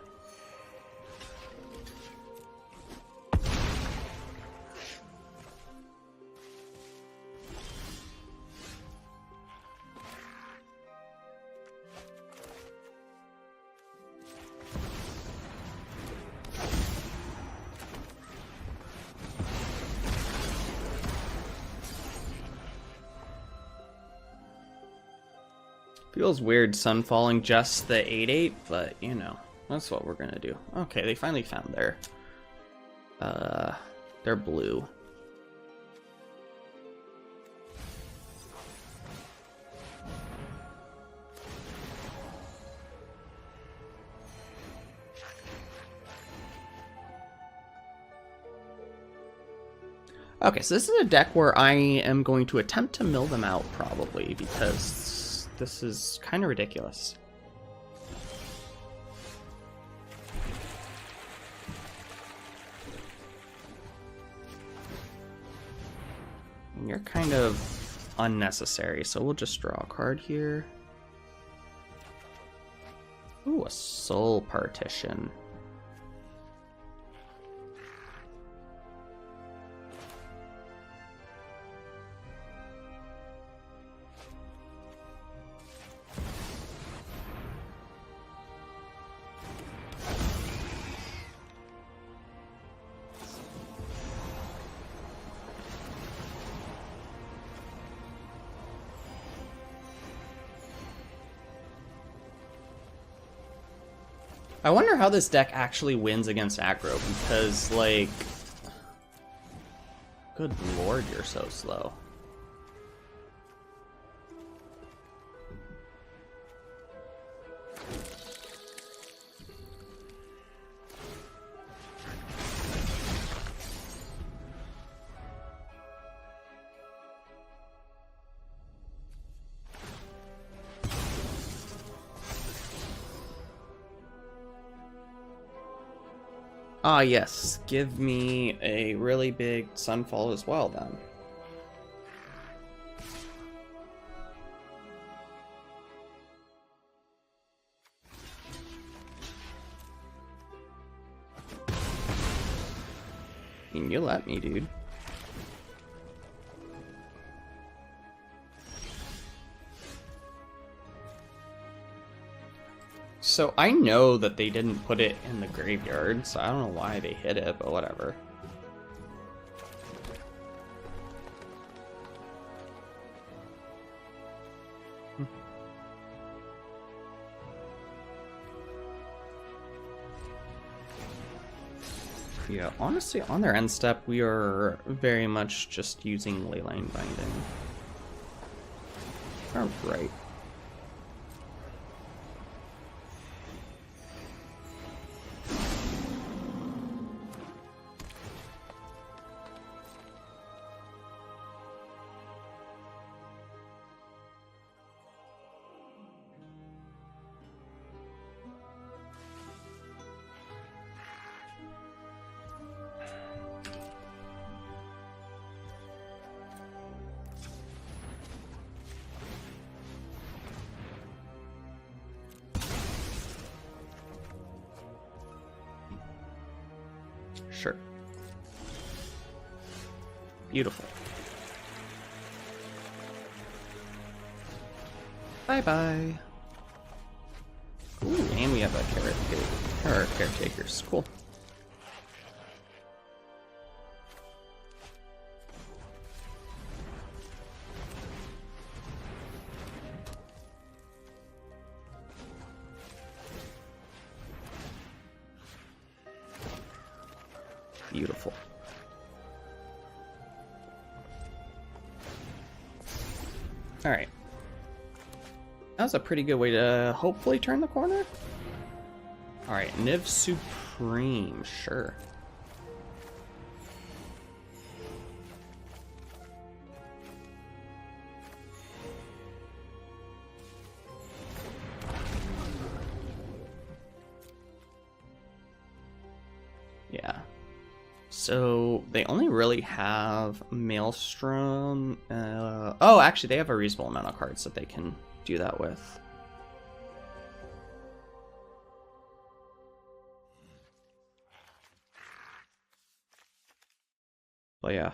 Feels weird sunfalling just the 8/8, but you know, that's what we're gonna do. Okay, they finally found their blue. Okay, so this is a deck where I am going to attempt to mill them out, probably, because this is kind of ridiculous. And you're kind of unnecessary, so we'll just draw a card here. Ooh, a Soul Partition. I wonder how this deck actually wins against aggro, because, like... Good lord, you're so slow. Ah, yes. Give me a really big Sunfall as well, then. I mean, you let me, dude. So I know that they didn't put it in the graveyard, so I don't know why they hit it, but whatever. Yeah, honestly, on their end step, we are very much just using Leyline Binding. Alright. Sure. Beautiful. Bye-bye. Ooh, and we have a Caretakers. Cool. Beautiful. Alright. That was a pretty good way to hopefully turn the corner. Alright, Niv Supreme, sure. Yeah. So they only really have Maelstrom. Oh, actually, they have a reasonable amount of cards that they can do that with. But yeah.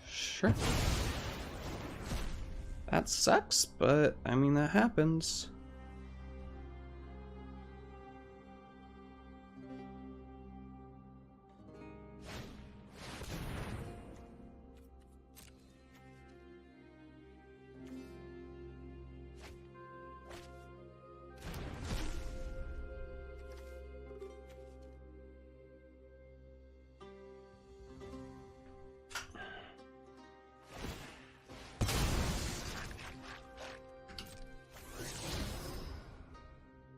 Sure. That sucks, but I mean, that happens.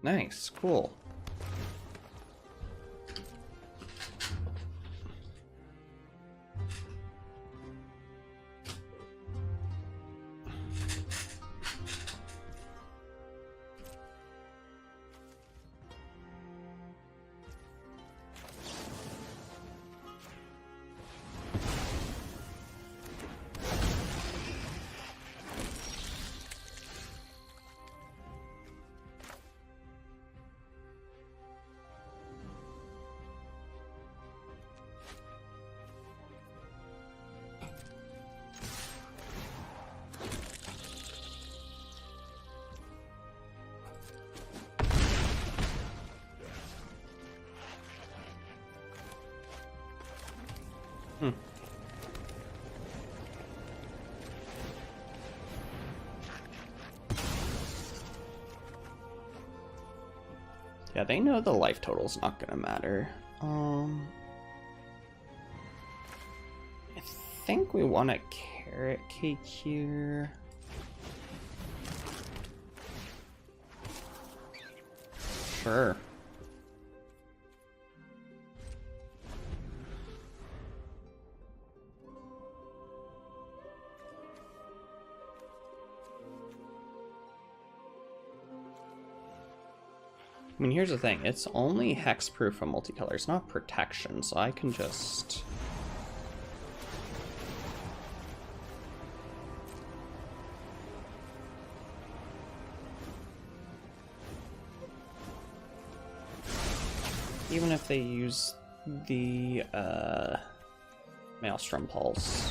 Nice, cool. Yeah, they know the life total's not gonna matter. I think we want a carrot cake here. Sure. I mean, here's the thing. It's only hexproof and multicolor. It's not protection, so I can just... Even if they use the Maelstrom Pulse.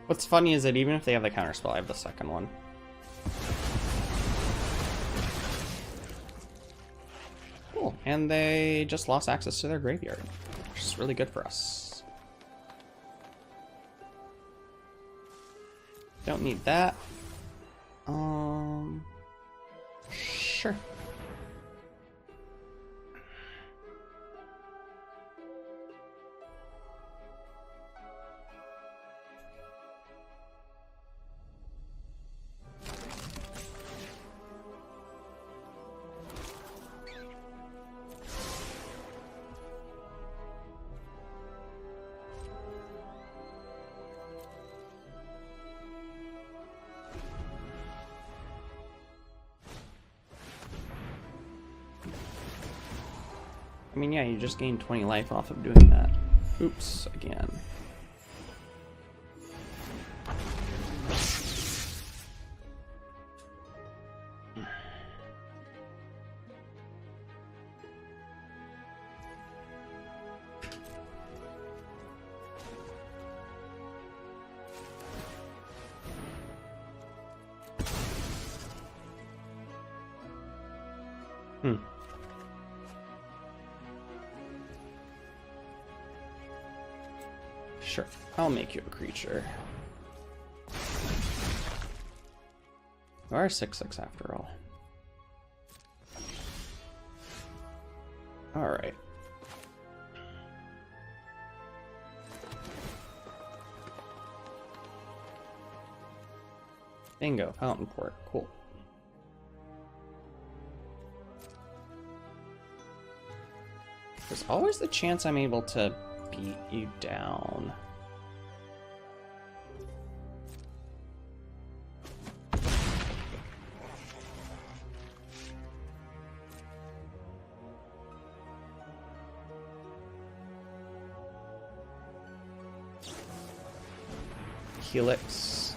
What's funny is that even if they have the counterspell, I have the second one. Cool. And they just lost access to their graveyard, which is really good for us. Don't need that. Sure. I mean, yeah, you just gained 20 life off of doing that. Oops, again. Sure, I'll make you a creature. You are 6/6 after all. Alright. Bingo, Fountainport, cool. There's always the chance I'm able to beat you down. Helix.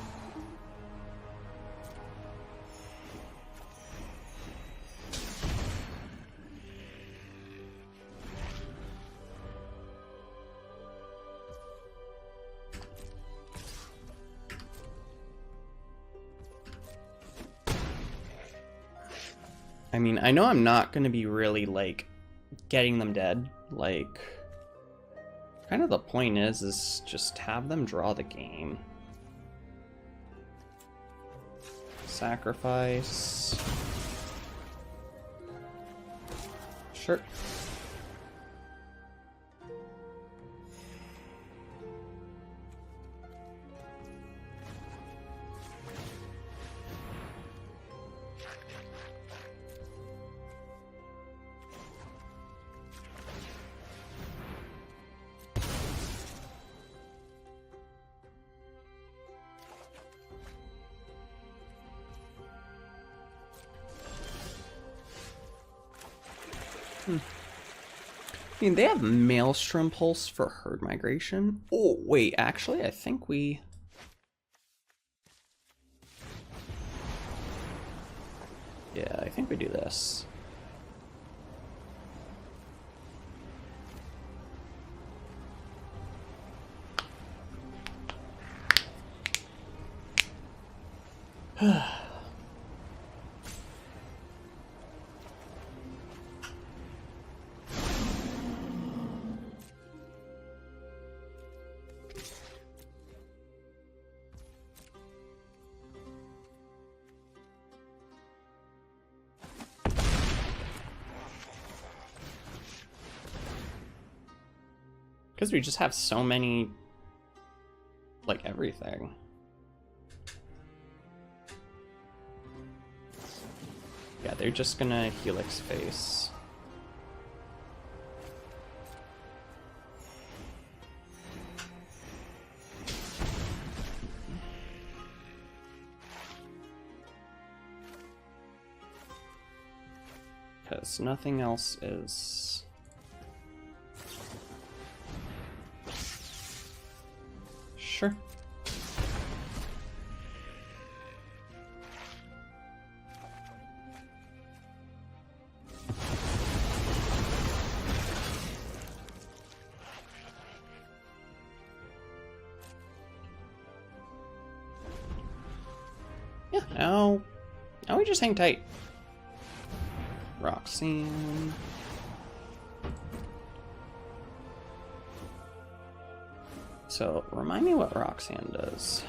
I mean, I know I'm not going to be really, like, getting them dead. Like, kind of the point is just have them draw the game. Sacrifice. Sure. I mean, they have Maelstrom Pulse for herd migration. Oh, wait, actually, I think we... Yeah, I think we do this. Because we just have so many, like, everything. Yeah, they're just gonna Helix face. Because nothing else is... Sure. Yeah, now we just hang tight. Roxanne. So, remind me what Roxanne does.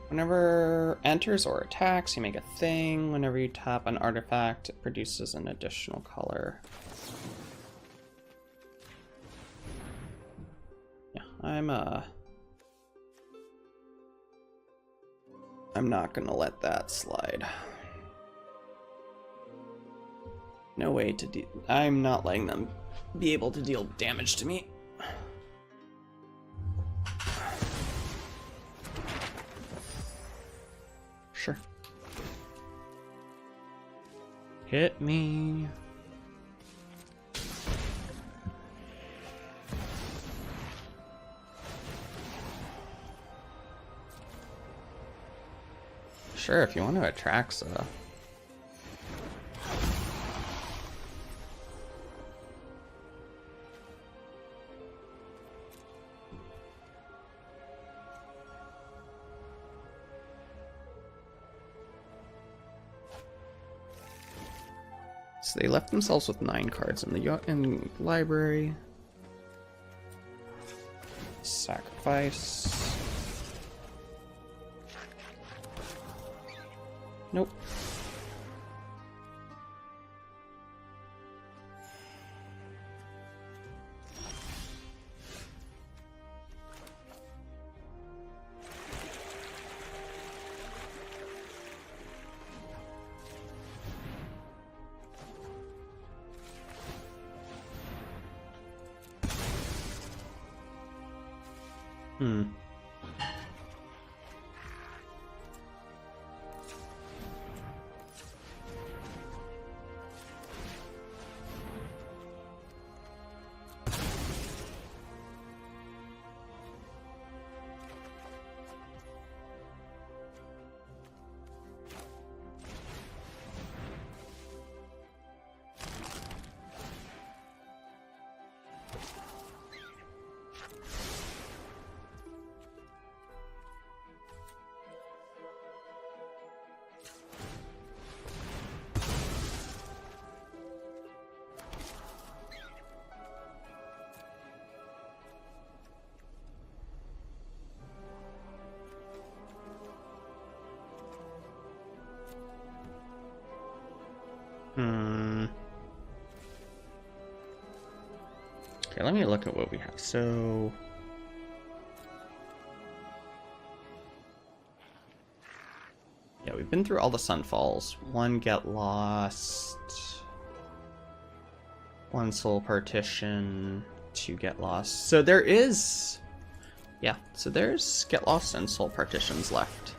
Whenever enters or attacks, you make a thing. Whenever you tap an artifact, it produces an additional color. Yeah, I'm not gonna let that slide. No way to deal. I'm not letting them be able to deal damage to me. Sure. Hit me. Sure, if you want to Atraxa. So they left themselves with 9 cards in the library. Sacrifice. Nope. Okay, let me look at what we have. So... yeah, we've been through all the Sunfalls. 1 Get Lost, 1 Soul Partition, 2 Get Lost. So there is... yeah, so there's Get Lost and Soul Partitions left.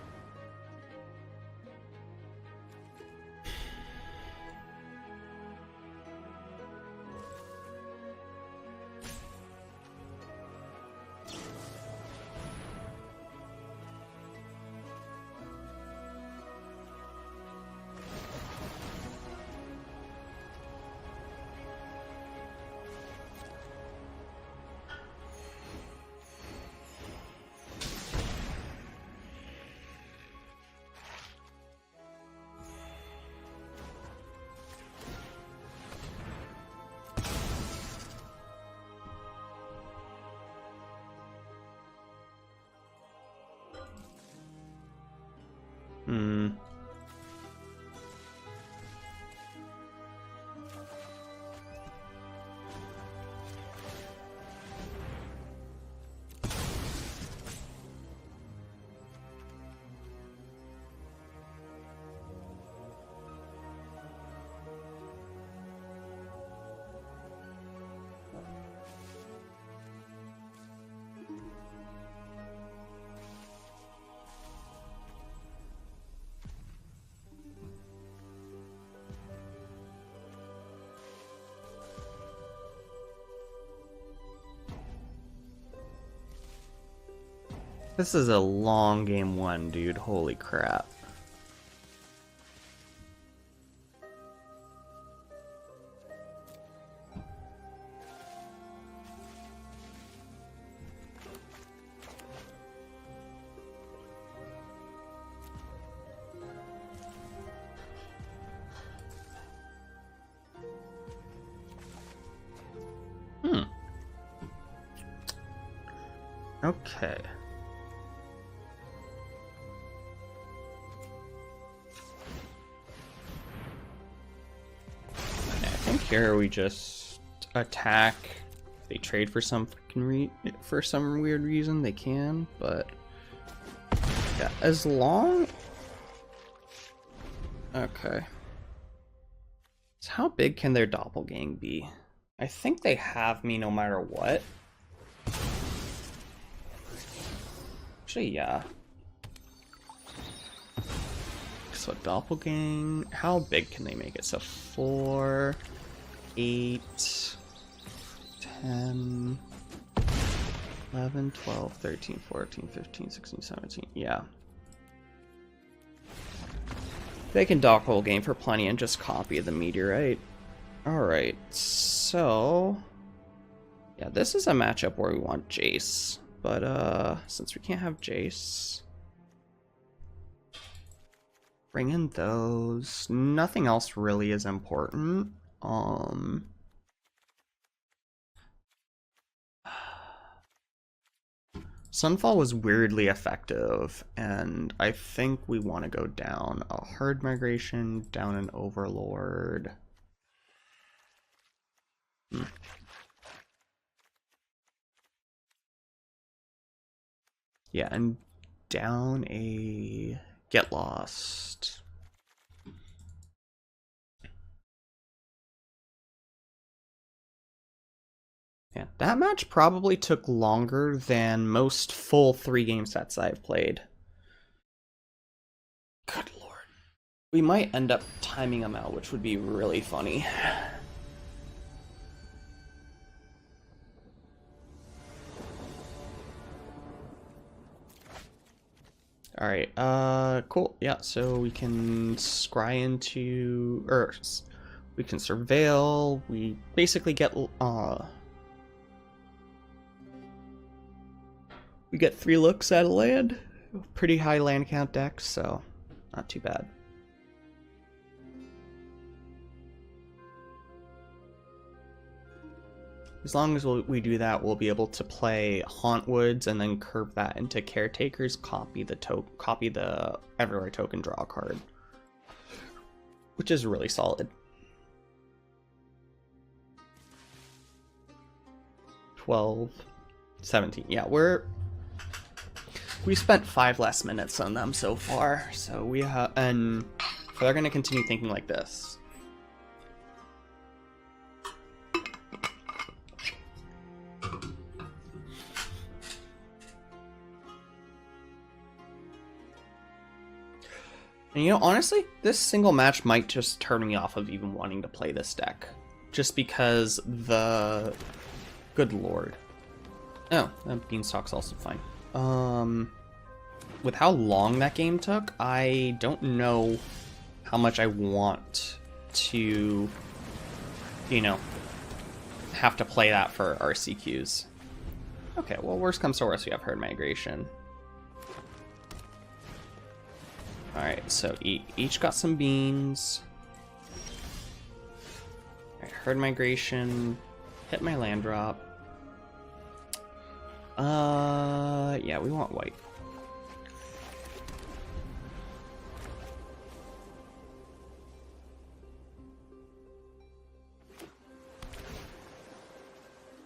This is a long game 1, dude. Holy crap. Okay. Here we just attack. They trade for some for some weird reason they can, but yeah, as long. Okay. So how big can their doppelgang be? I think they have me no matter what. Actually, yeah. So doppelgang. How big can they make it? So 4. 8, 10, 11, 12, 13, 14, 15, 16, 17. Yeah. They can doppelgang for plenty and just copy the meteorite. Alright, so... yeah, this is a matchup where we want Jace. But, since we can't have Jace... bring in those. Nothing else really is important. Sunfall was weirdly effective, and I think we want to go down a herd migration, down an overlord. Yeah, and down a get lost. Yeah, that match probably took longer than most full 3-game sets I've played. Good lord. We might end up timing them out, which would be really funny. Alright, cool. Yeah, so we can scry into... or we can surveil. We basically get... we get 3 looks at a land. Pretty high land count decks, so not too bad. As long as we do that, we'll be able to play Hauntwoods and then curve that into Caretakers, copy the Everywhere token, draw a card, which is really solid. 12, 17. Yeah, we spent 5 less minutes on them so far, so we have, and they're gonna continue thinking like this. And you know, honestly, this single match might just turn me off of even wanting to play this deck. Just because good lord. Oh, that Beanstalk's also fine. With how long that game took, I don't know how much I want to, you know, have to play that for RCQs. Okay, well, worst comes to worst, we have Herd Migration. Alright, so each got some beans. Alright, Herd Migration. Hit my land drop. Yeah, we want white.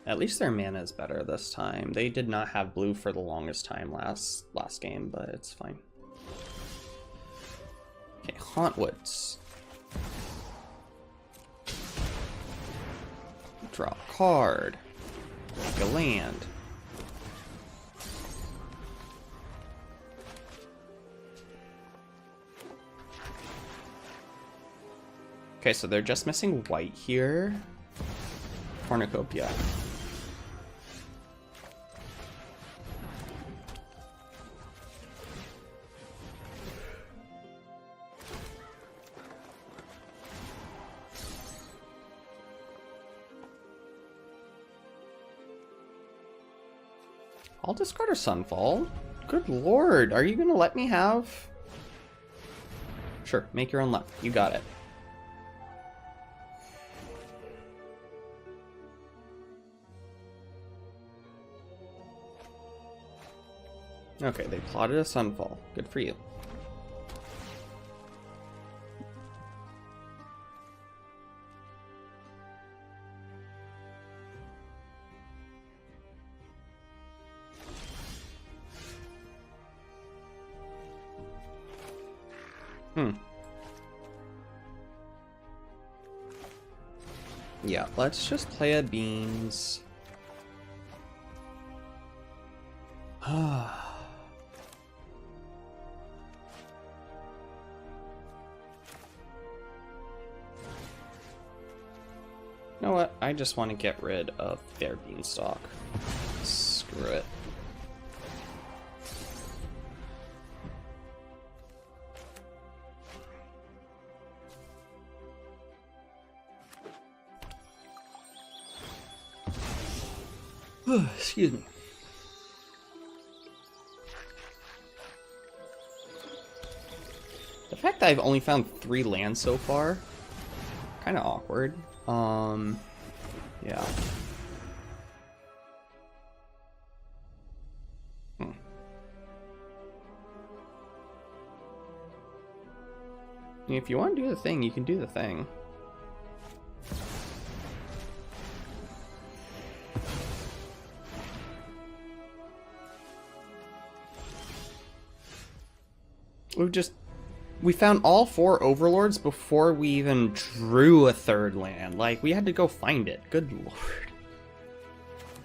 At least their mana is better this time. They did not have blue for the longest time last game, but it's fine. Okay, Hauntwoods. Draw a card. Make a land. Okay, so they're just missing white here. Cornucopia. I'll discard a Sunfall. Good lord, are you gonna let me have... Sure, make your own luck. You got it. Okay, they plotted a Sunfall. Good for you. Yeah, let's just play a beans. You know what? I just want to get rid of their Beanstalk. Screw it. Excuse me. The fact that I've only found 3 lands so far, kind of awkward. Yeah. If you want to do the thing, you can do the thing. We found all 4 Overlords before we even drew a 3rd land. Like, we had to go find it. Good lord.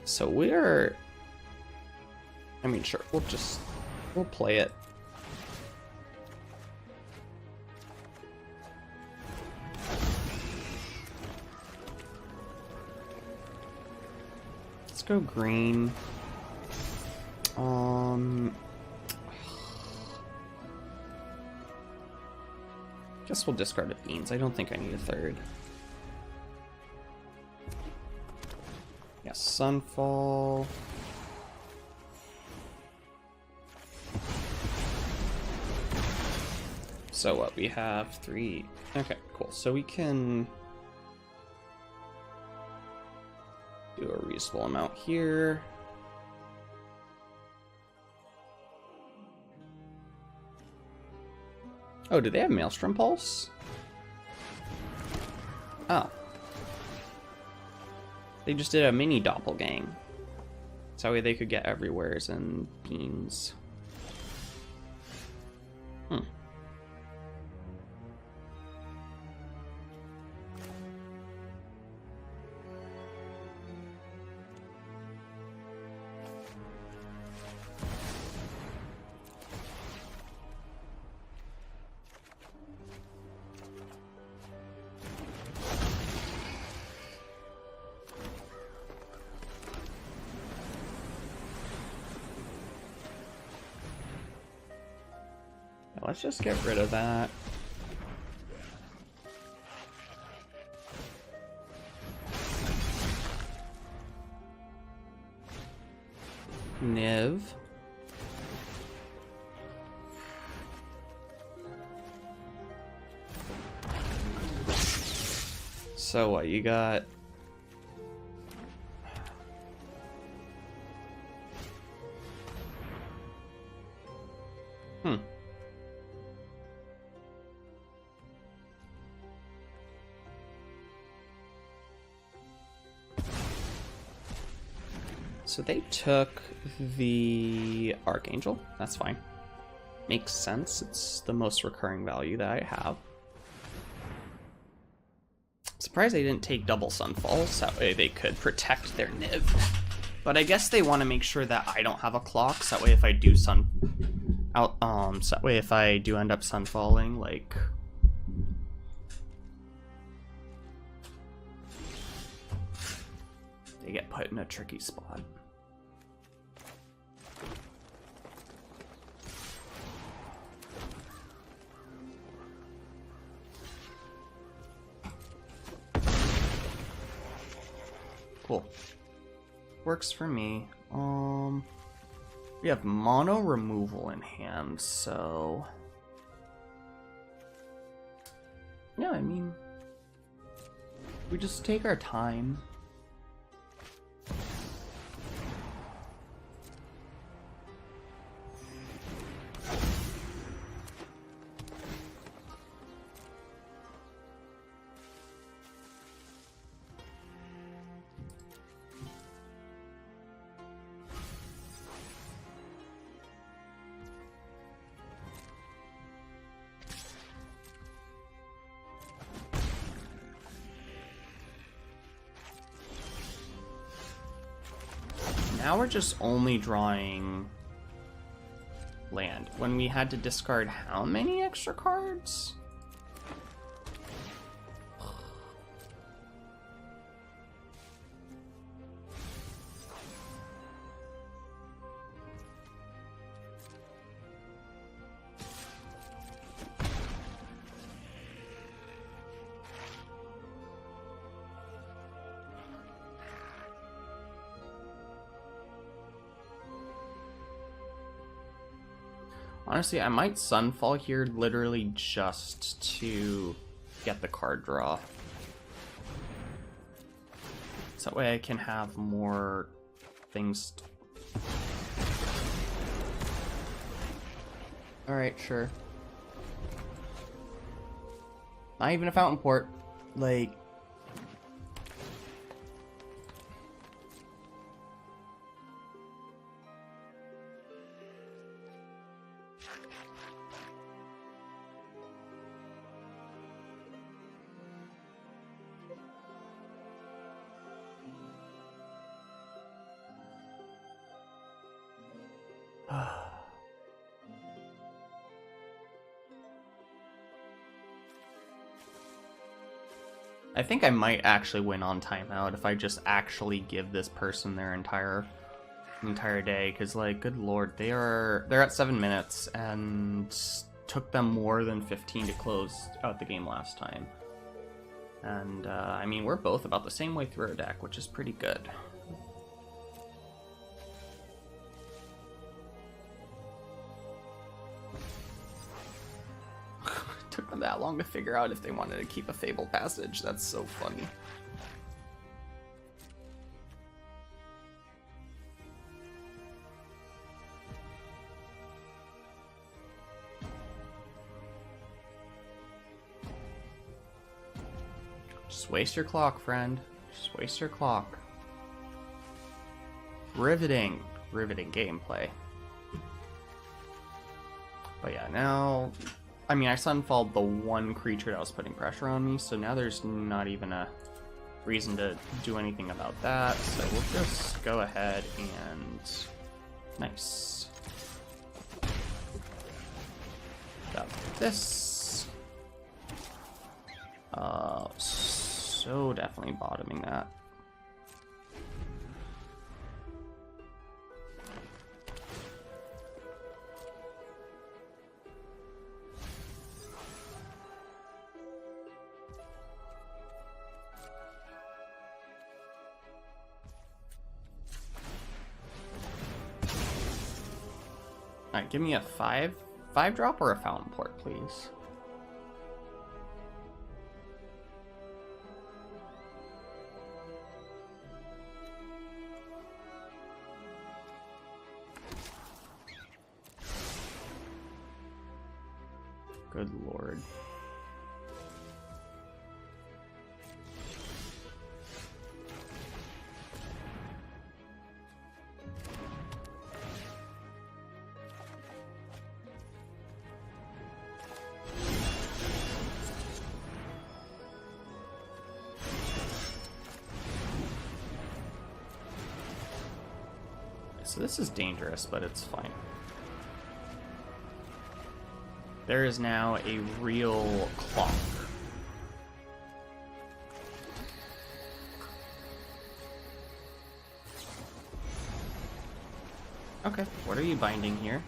So we're... I mean, sure, we'll play it. Let's go green. Guess we'll discard a beans. I don't think I need a 3rd. Yeah, Sunfall. So what? We have 3. Okay, cool. So we can do a reasonable amount here. Oh, do they have Maelstrom Pulse? Oh. They just did a mini Doppelgang. So that way they could get everywheres and beans. Let's just get rid of that. Niv. So what you got? So they took the Archangel. That's fine. Makes sense. It's the most recurring value that I have. Surprised they didn't take double Sunfall, so that way they could protect their Niv. But I guess they want to make sure that I don't have a clock, so that way if I do so that way if I do end up Sunfalling, like, they get put in a tricky spot. Cool. Works for me. We have mono removal in hand, so yeah, I mean, we just take our time. Now we're just only drawing land. When we had to discard how many extra cards? Honestly, I might Sunfall here literally just to get the card draw. So that way I can have more things. Alright, sure. Not even a Fountainport. Like, I think I might actually win on timeout if I just actually give this person their entire day, because, like, good lord, they're at 7 minutes and took them more than 15 to close out the game last time. And I mean, we're both about the same way through our deck, which is pretty good. Took them that long to figure out if they wanted to keep a Fable Passage. That's so funny. Just waste your clock, friend. Just waste your clock. Riveting gameplay. But yeah, now, I mean, I Sunfalled the one creature that was putting pressure on me, so now there's not even a reason to do anything about that, so we'll just go ahead and... Nice. Got this. So definitely bottoming that. Alright, give me a 5-drop or a Fountainport, please. Good lord. So this is dangerous, but it's fine. There is now a real clock. Okay, what are you binding here?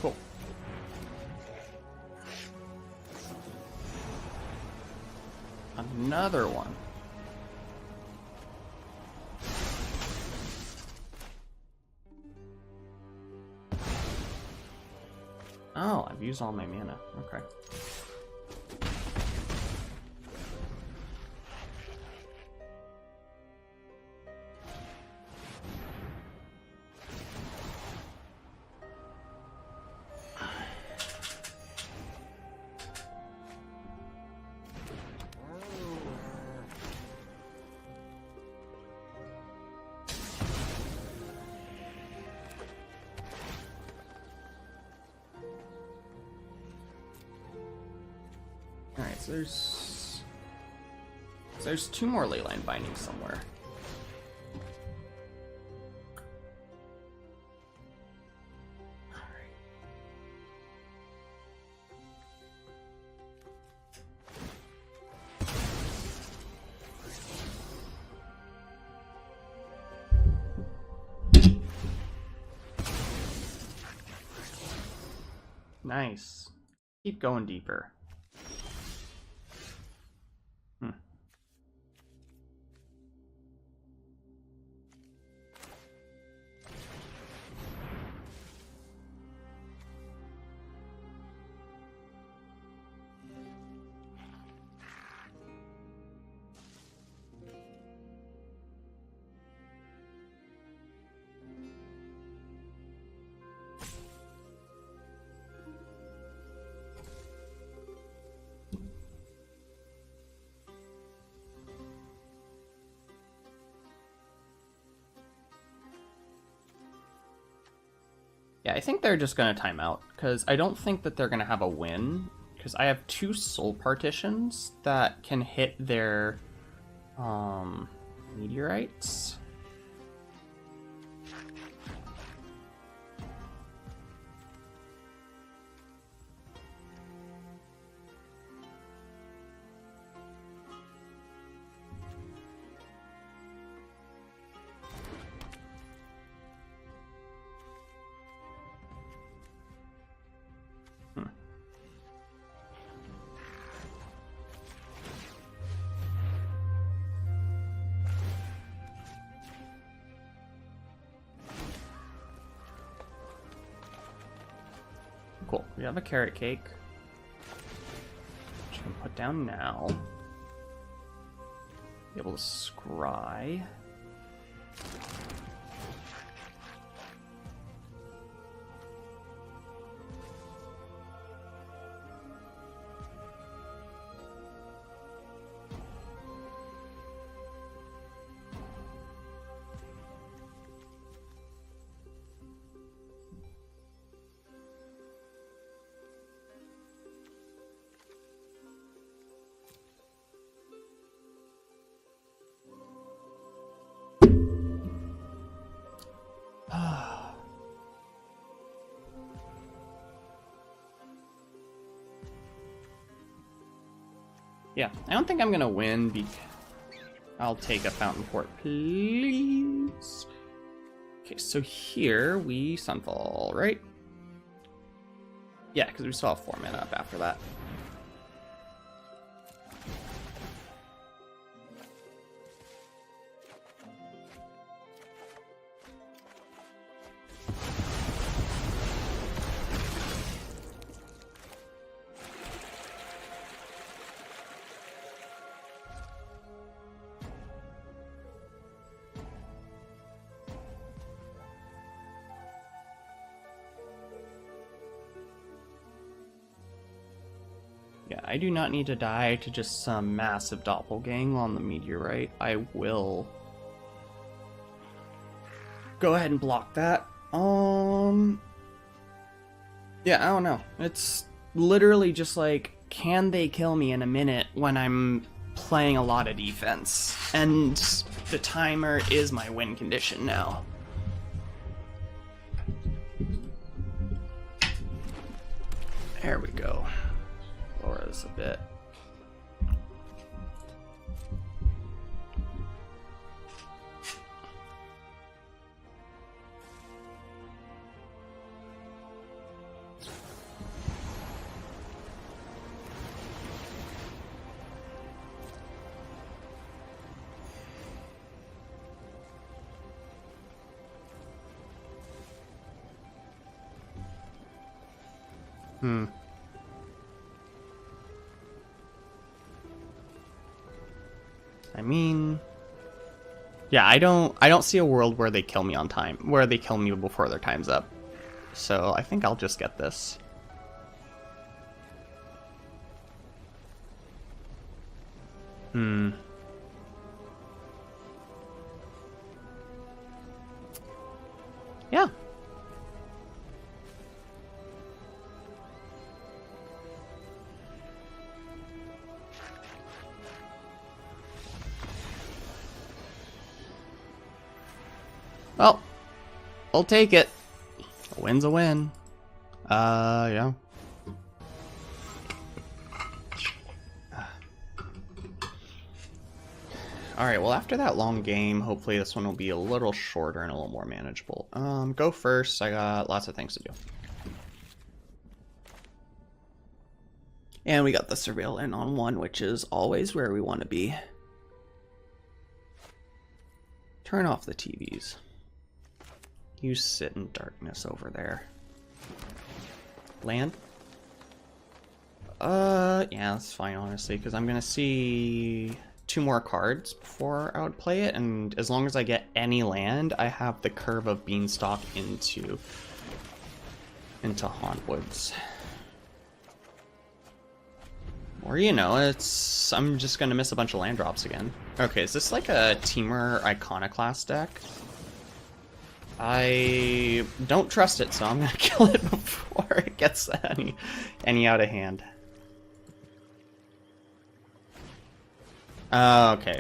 Cool. Another one. Oh, I've used all my mana. Okay. Alright, so there's 2 more leyline bindings somewhere. Nice. Keep going deeper. Yeah, I think they're just going to time out, because I don't think that they're going to have a win, because I have 2 Soul Partitions that can hit their meteorites. Cool. We have a carrot cake, which I can put down now. Be able to scry. Yeah, I don't think I'm gonna win. I'll take a Fountainport, please. Okay, so here we Sunfall, right? Yeah, because we still have 4 mana up after that. Yeah, I do not need to die to just some massive doppelgang on the meteorite. I will go ahead and block that. Yeah, I don't know. It's literally just like, can they kill me in a minute when I'm playing a lot of defense? And the timer is my win condition now. There we go. Lower this a bit. I mean, yeah, I don't see a world where they kill me on time, where they kill me before their time's up. So I think I'll just get this. Yeah. Well, I'll take it. A win's a win. Yeah. Alright, well after that long game, hopefully this one will be a little shorter and a little more manageable. Go first, I got lots of things to do. And we got the Surveil in on 1, which is always where we want to be. Turn off the TVs. You sit in darkness over there. Land? Yeah, that's fine, honestly, because I'm gonna see 2 more cards before I would play it, and as long as I get any land, I have the Curve of Beanstalk into Hauntwoods. Or, you know, I'm just gonna miss a bunch of land drops again. Okay, is this like a Temur Iconoclast deck? I don't trust it, so I'm gonna kill it before it gets any out of hand. Okay,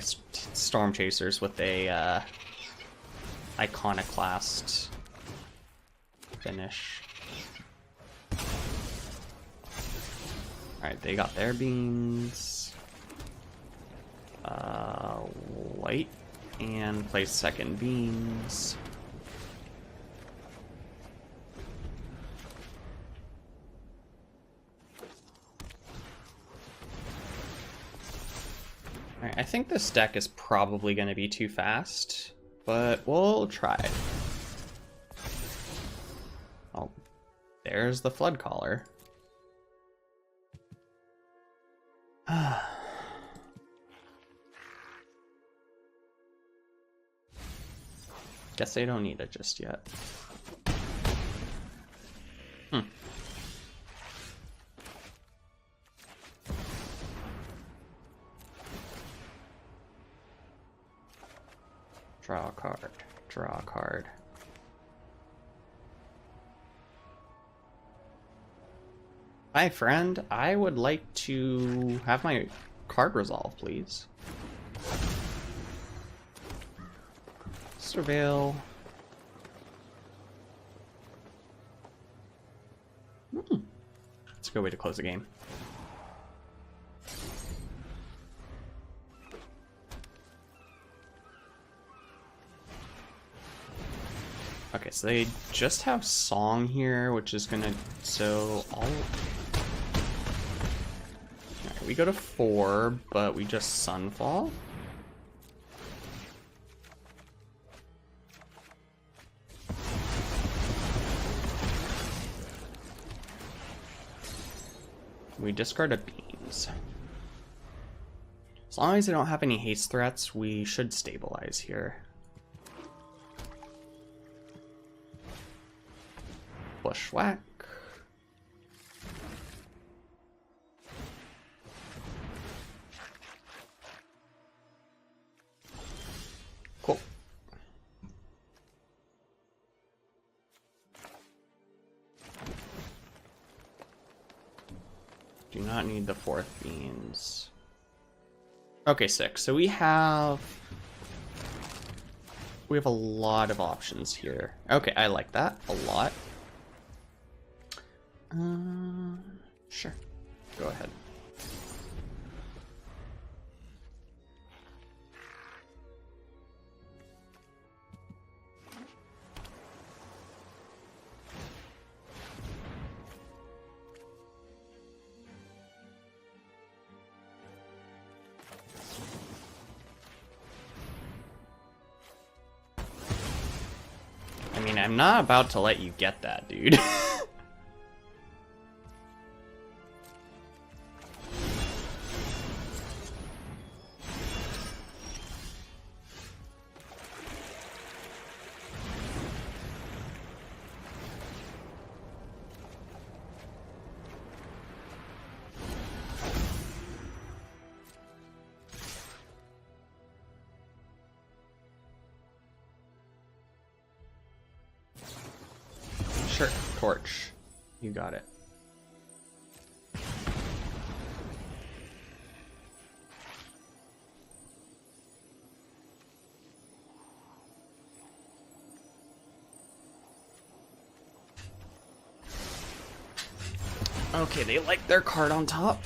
Storm Chasers with a Iconoclast finish. Alright, they got their beans. White, and play second beans. Alright, I think this deck is probably going to be too fast, but we'll try. Oh, there's the Flood Caller. Guess they don't need it just yet. Draw a card. Draw a card. Hi, friend. I would like to have my card resolve, please. Surveil. That's a good way to close the game. Okay, so they just have Song here, which is gonna, so all... Alright, we go to 4, but we just Sunfall. We discard a Beams. As long as they don't have any haste threats, we should stabilize here. Bushwhack. Cool. Do not need the 4th Beans. Okay, 6. So we have a lot of options here. Okay, I like that a lot. Sure. Go ahead. I mean, I'm not about to let you get that, dude. Sure, torch. You got it. Okay, they like their card on top.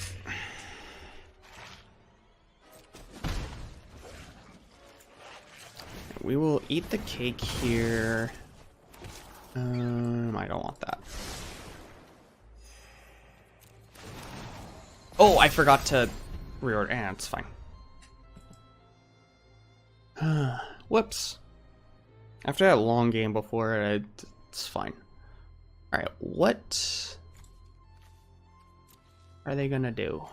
We will eat the cake here. I don't want that. Oh, I forgot to reorder. It's fine. Whoops. After that long game before, it's fine. Alright, what are they gonna do?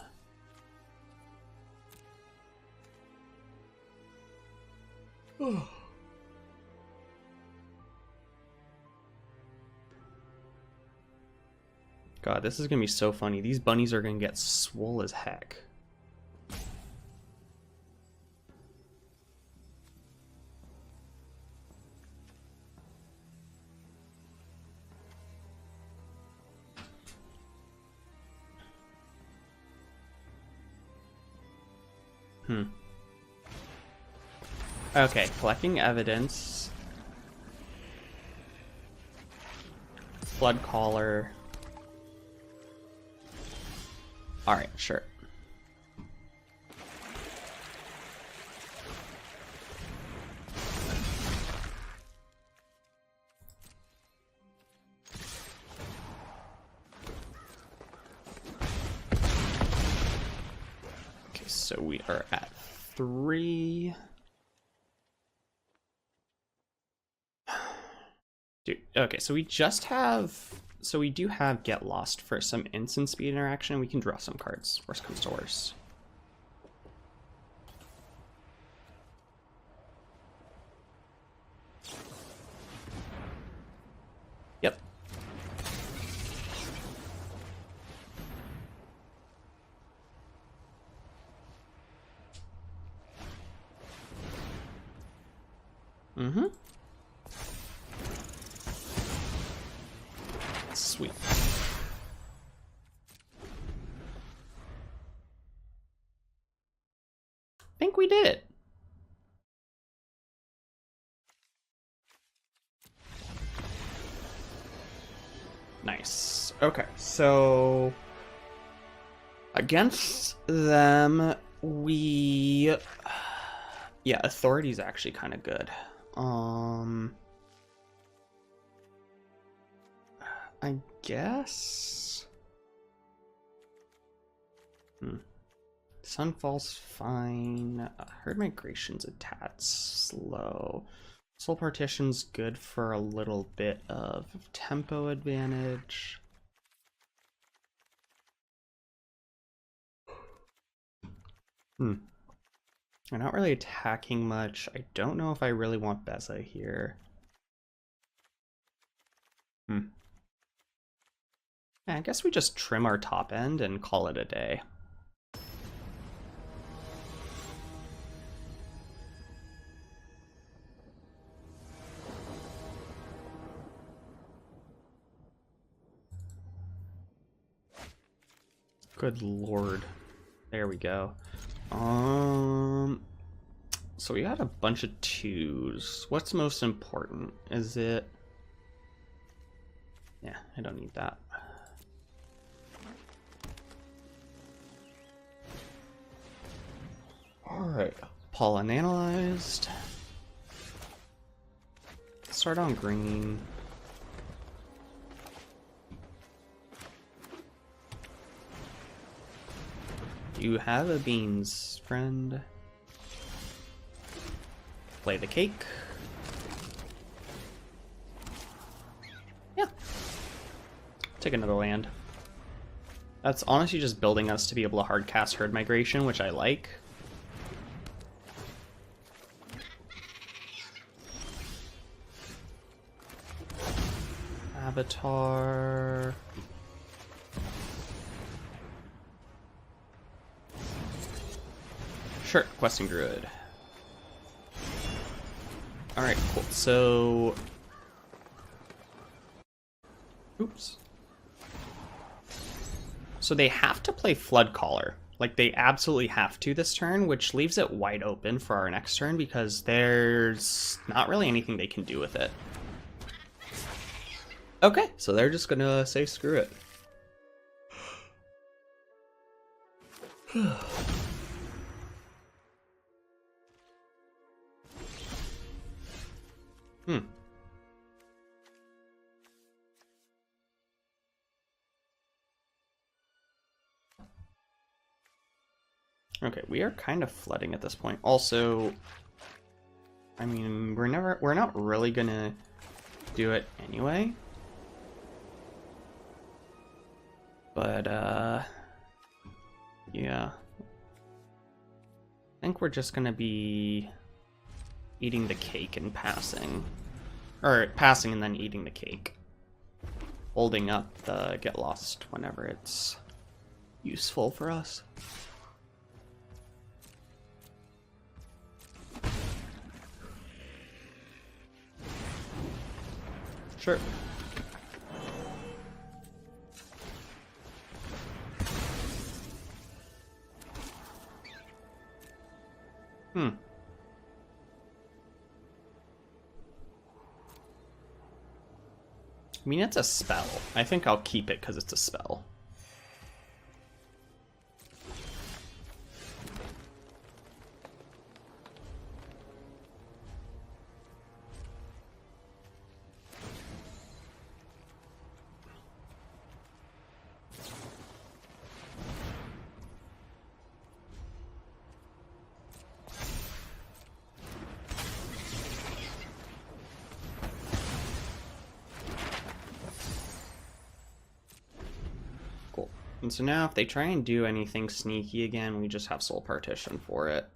God, this is gonna be so funny. These bunnies are gonna get swole as heck. Okay, collecting evidence. Flood Caller. Alright, sure. Okay, so we are at 3. Okay, so we just have... So we do have Get Lost for some instant speed interaction. We can draw some cards, worst comes to worst. Yep. Mm-hmm. Sweet. I think we did it. Nice. Okay, so against them, we... Yeah, Authority's actually kind of good. I guess... Sunfall's fine. Herd Migration's a tad slow. Soul Partition's good for a little bit of tempo advantage. We're not really attacking much. I don't know if I really want Beza here. Yeah, I guess we just trim our top end and call it a day. Good lord. There we go. So we had a bunch of 2s. What's most important? Is it... Yeah, I don't need that. Alright, Pollen analyzed. Start on green. You have a beans, friend. Play the cake. Yeah. Take another land. That's honestly just building us to be able to hard cast Herd Migration, which I like. Avatar. Sure, Questing Druid. Alright, cool. So... Oops. So they have to play Flood Caller. Like, they absolutely have to this turn, which leaves it wide open for our next turn because there's not really anything they can do with it. Okay, so they're just gonna say screw it. Okay, we are kind of flooding at this point. Also, I mean, we're not really gonna do it anyway. But, yeah. I think we're just gonna be eating the cake and passing. Or passing and then eating the cake. Holding up the Get Lost whenever it's useful for us. Sure. I mean, it's a spell. I think I'll keep it because it's a spell. And so now if they try and do anything sneaky again, we just have Soul Partition for it.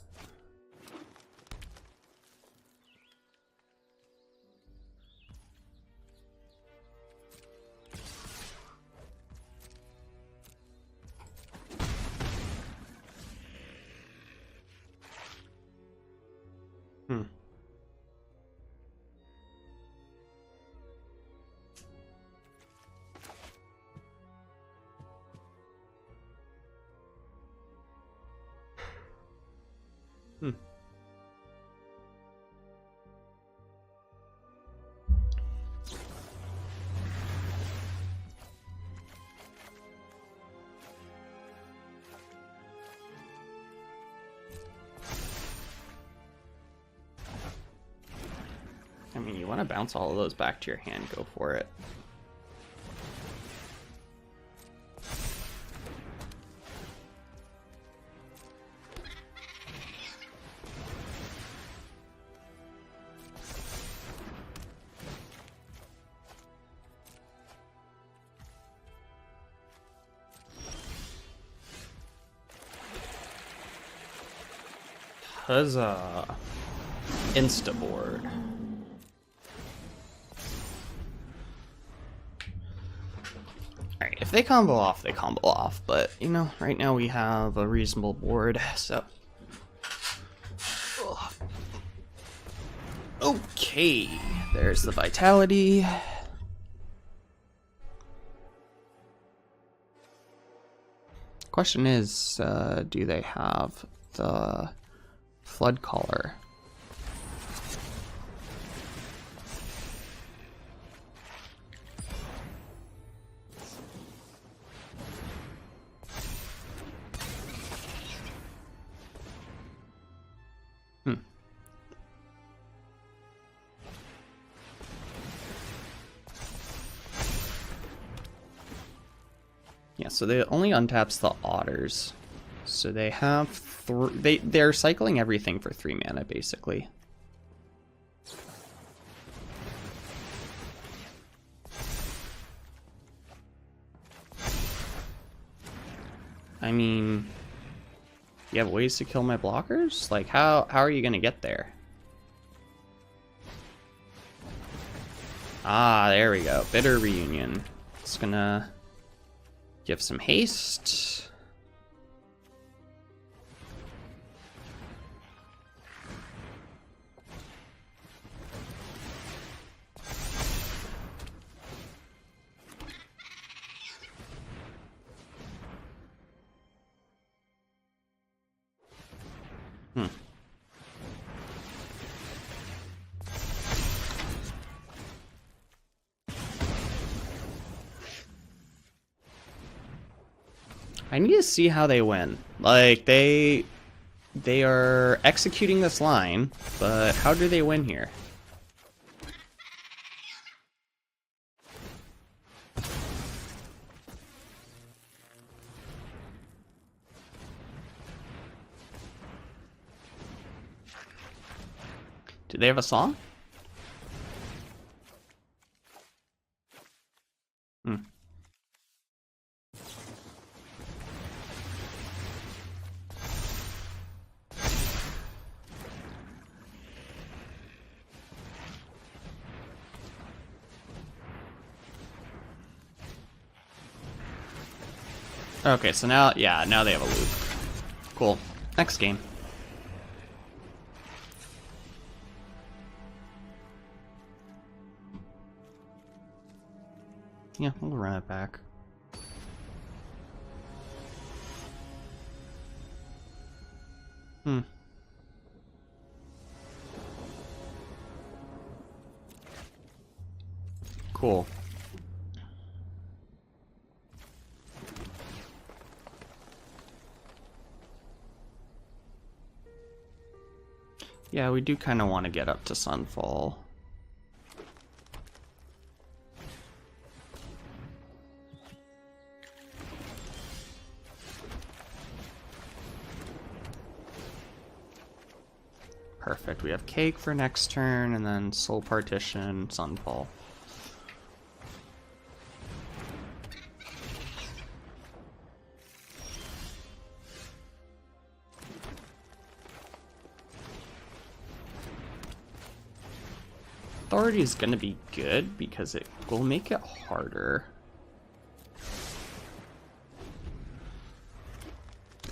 I mean, you want to bounce all of those back to your hand, go for it. Huzzah. Instaboard. Alright, if they combo off, they combo off, but, you know, right now we have a reasonable board, so... Ugh. Okay, there's the Vitality. Question is, do they have the Flood Caller? Yeah, so they only untaps the Otters. So they have they're cycling everything for 3 mana basically. I mean, you have ways to kill my blockers? Like how are you gonna get there? Ah, there we go. Bitter Reunion. It's gonna give some haste. I need to see how they win. Like, they are executing this line, but how do they win here? Do they have a song? Okay, so now, yeah, now they have a loop. Cool. Next game. Yeah, we'll run it back. Cool. Yeah, we do kind of want to get up to Sunfall. Perfect. We have Cake for next turn, and then Soul Partition, Sunfall. Authority is going to be good because it will make it harder.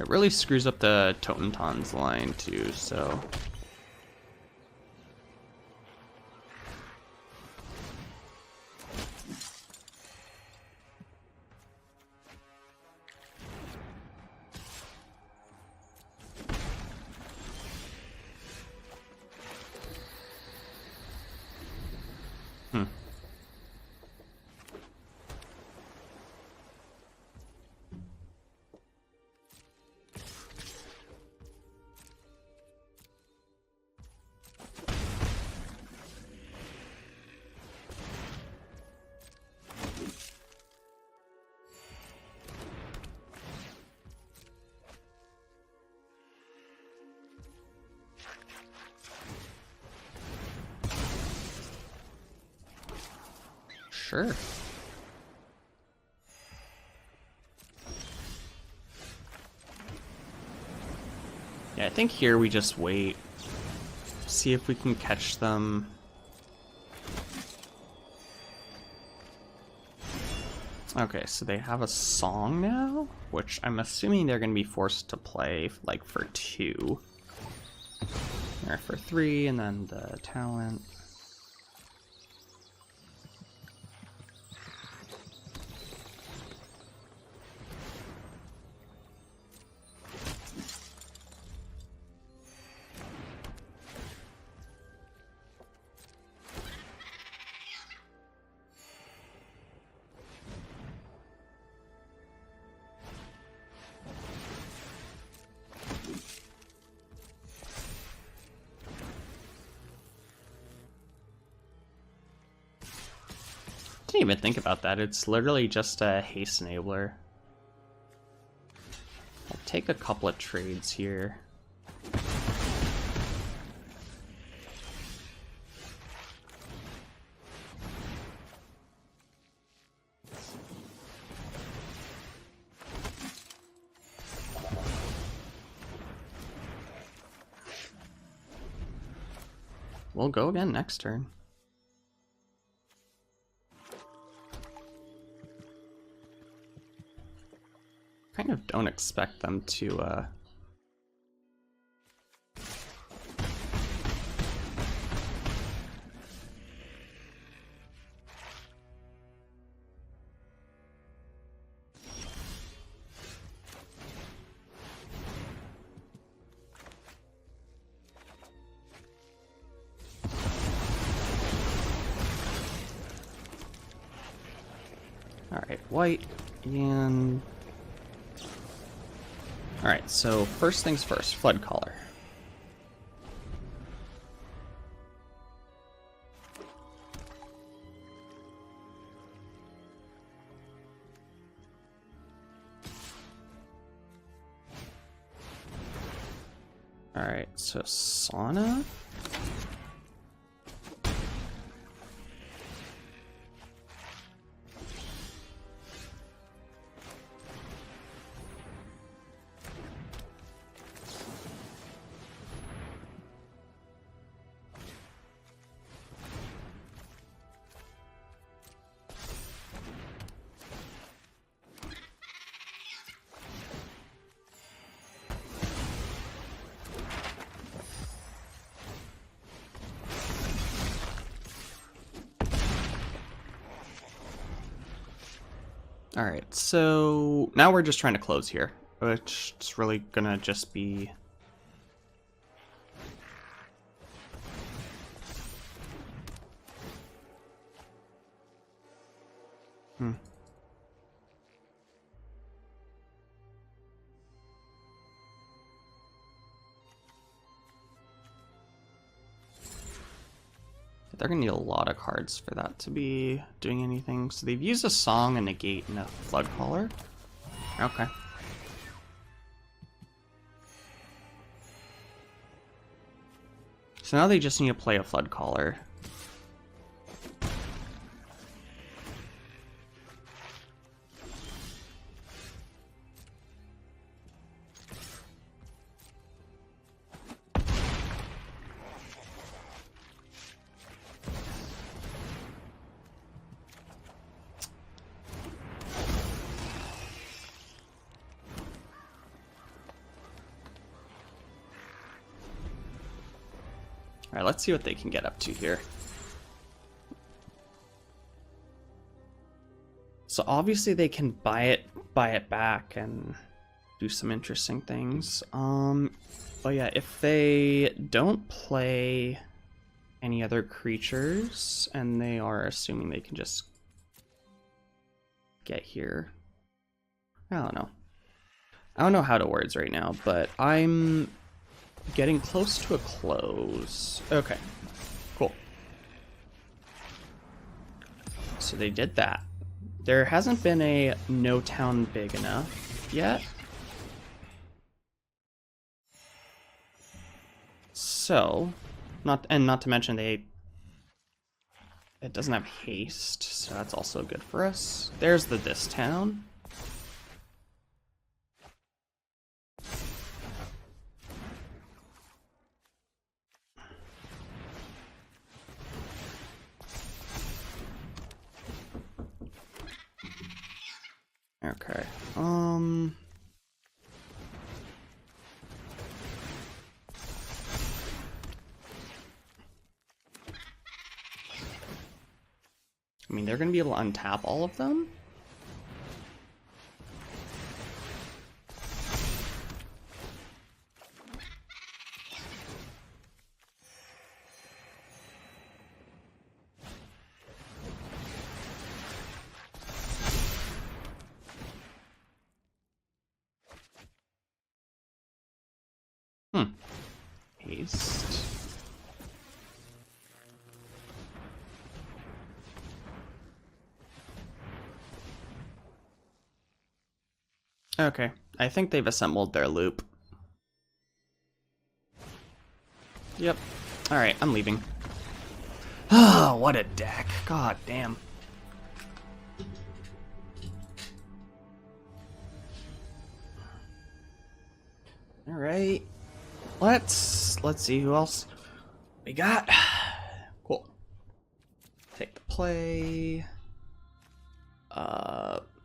It really screws up the Totentan's line too, so... Sure. Yeah, I think here we just wait. See if we can catch them. Okay, so they have a song now, which I'm assuming they're going to be forced to play, like, for 2. Or for 3, and then the talent. Didn't even think about that. It's literally just a haste enabler. I'll take a couple of trades here. We'll go again next turn. Kind of don't expect them to Alright, white and... Alright, so first things first, Flood Caller. Alright, so Sauna. Alright, so now we're just trying to close here, which is really gonna just be... They're gonna need a lot of cards for that to be doing anything. So they've used a song, a negate, and a Flood Caller. Okay. So now they just need to play a Flood Caller. Alright, let's see what they can get up to here. So obviously they can buy it back and do some interesting things. But yeah, if they don't play any other creatures and they are assuming they can just get here. I don't know. I don't know how to words right now, but I'm getting close to a close. Okay, cool. So they did that. There hasn't been a no town big enough yet. So, not to mention it doesn't have haste, so that's also good for us. There's this town. Okay. I mean, they're going to be able to untap all of them. Haste. Okay, I think they've assembled their loop. Yep. Alright, I'm leaving. Oh, what a deck. God damn. Alright. Let's see who else we got. Cool. Take the play.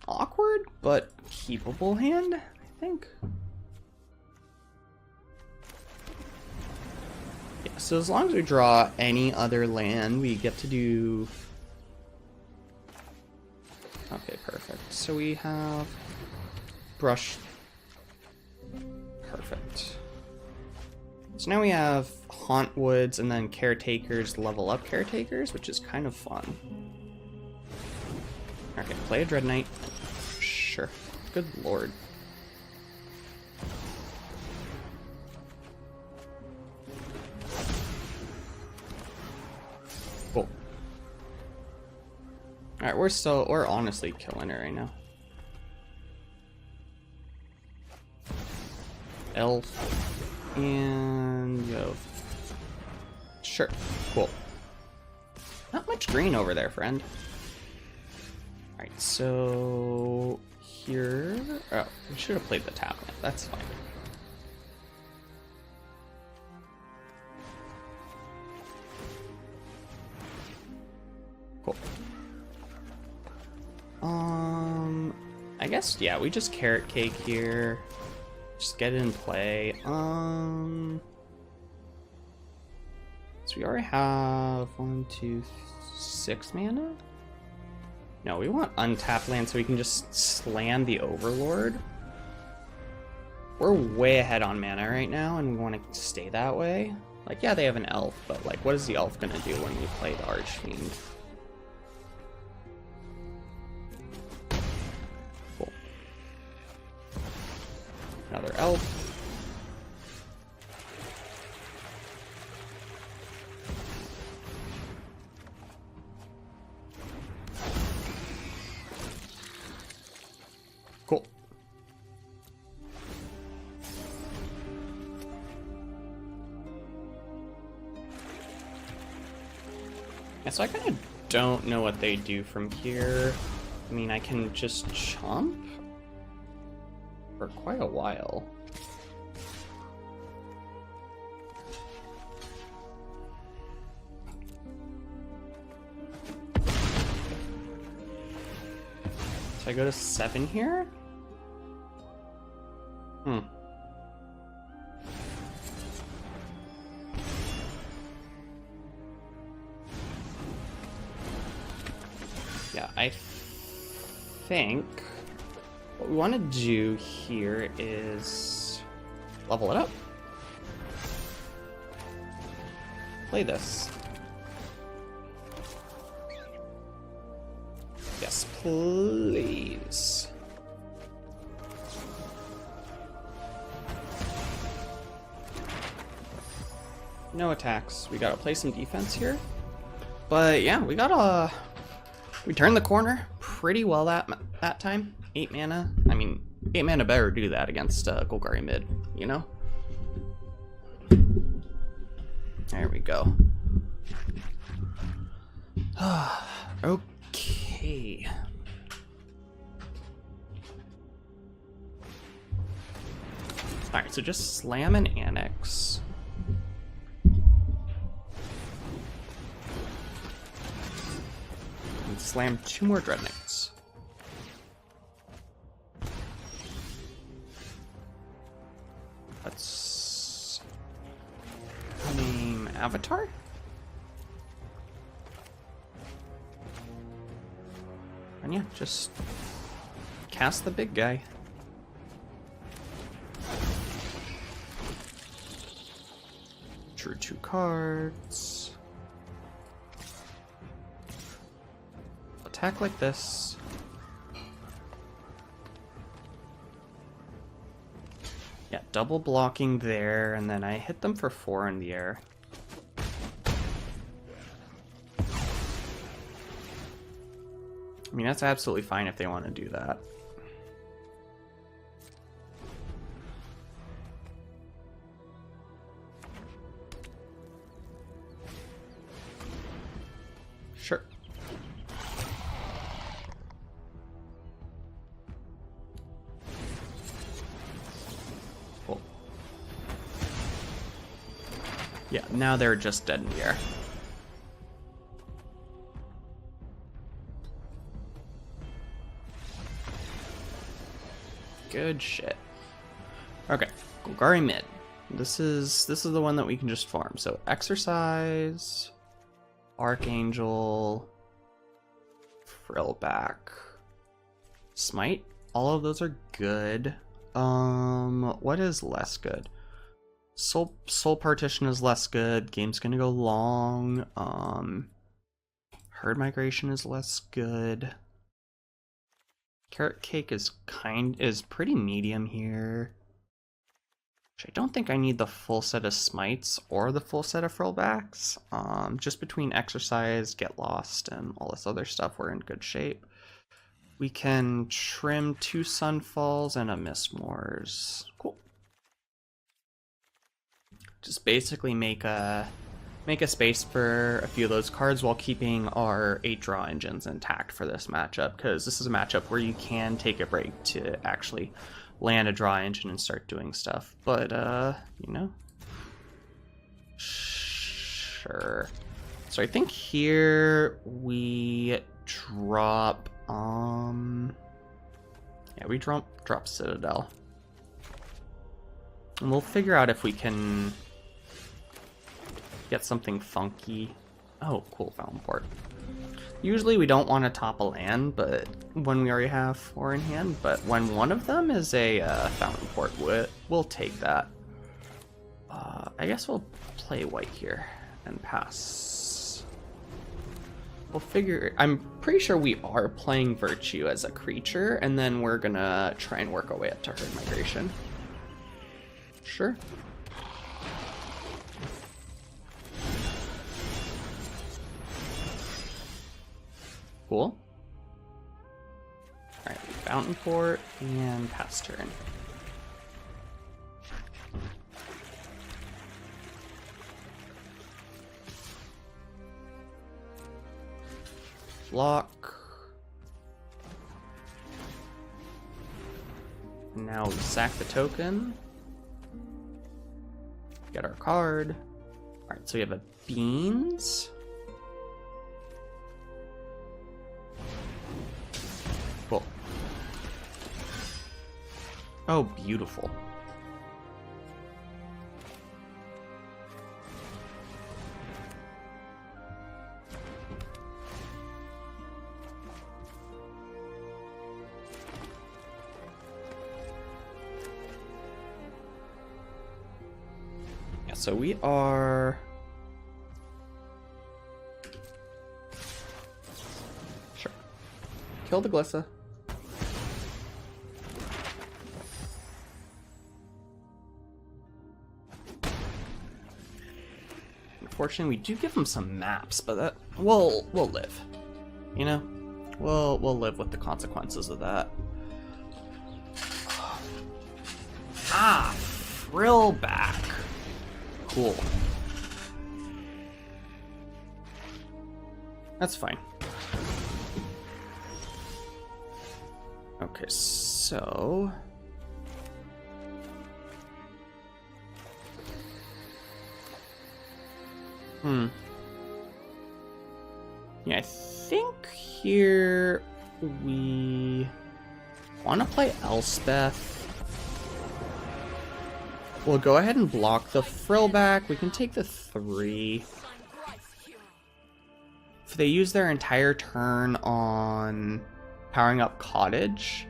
Awkward, but keepable hand, I think. Yeah, so as long as we draw any other land, we get to do... Okay, perfect. So we have... Brush... Perfect. So now we have Hauntwoods and then Caretakers level up Caretakers, which is kind of fun. Okay, play a Dread Knight. Sure. Good lord. Cool. Alright, we're honestly killing it right now. Elf. And yo. Sure. Cool. Not much green over there, friend. Alright, so here. Oh, we should have played the tap land. That's fine. Cool. I guess yeah, we just carrot cake here. Just get it in play. So we already have 1, 2, 6 mana? No, we want untapped land so we can just slam the Overlord. We're way ahead on mana right now, and we want to stay that way. Like, yeah, they have an elf, but like, what is the elf gonna do when we play the Archfiend? Cool. Another elf. Cool. Yeah, so I kind of don't know what they do from here. I mean, I can just chomp for quite a while. So I go to 7 here? Yeah, I think what we want to do here is level it up. Play this. Yes, please. No attacks. We gotta play some defense here. But yeah, we turned the corner pretty well that time. 8 mana. I mean, 8 mana better do that against Golgari mid, you know? There we go. Okay. Alright, so just slam and annex. And slam 2 more Dreadnoughts. Let's name Avatar. And yeah, just cast the big guy. Drew 2 cards. Attack like this. Yeah, double blocking there, and then I hit them for 4 in the air. I mean, that's absolutely fine if they want to do that. Sure. Cool. Yeah, now they're just dead in the air. Good shit. Okay, Golgari mid. This is the one that we can just farm. So Exorcise, Archangel, Frillback, Smite. All of those are good. What is less good? Soul Partition is less good. Game's gonna go long. Herd Migration is less good. Caretaker is pretty medium here. Which I don't think I need the full set of Smites or the full set of Frillbacks. Just between Exorcise, Get Lost, and all this other stuff, we're in good shape. We can trim 2 Sunfalls and a Mistmoors. Cool. Just basically make a space for a few of those cards while keeping our 8 draw engines intact for this matchup, because this is a matchup where you can take a break to actually land a draw engine and start doing stuff. But, you know, sure. So I think here we drop, yeah, we drop Citadel. And we'll figure out if we can get something funky. Oh, cool, Fountainport. Usually we don't want to top a land, but when we already have 4 in hand, but when one of them is a Fountainport, we'll take that. I guess we'll play white here and pass. We'll figure... I'm pretty sure we are playing Virtue as a creature, and then we're gonna try and work our way up to Herd Migration. Sure. Cool. Alright, Fountainport and pass turn. Block. Now we sack the token. Get our card. Alright, so we have a Beans. Cool. Oh, beautiful. so we are... Sure. Kill the Glissa. Unfortunately, we do give them some maps, but that we'll live. You know, we'll live with the consequences of that. Ah, Frillback. Cool. That's fine. Okay, so... Yeah, I think here we want to play Elspeth. We'll go ahead and block the Frillback. We can take the 3. If they use their entire turn on powering up Cottage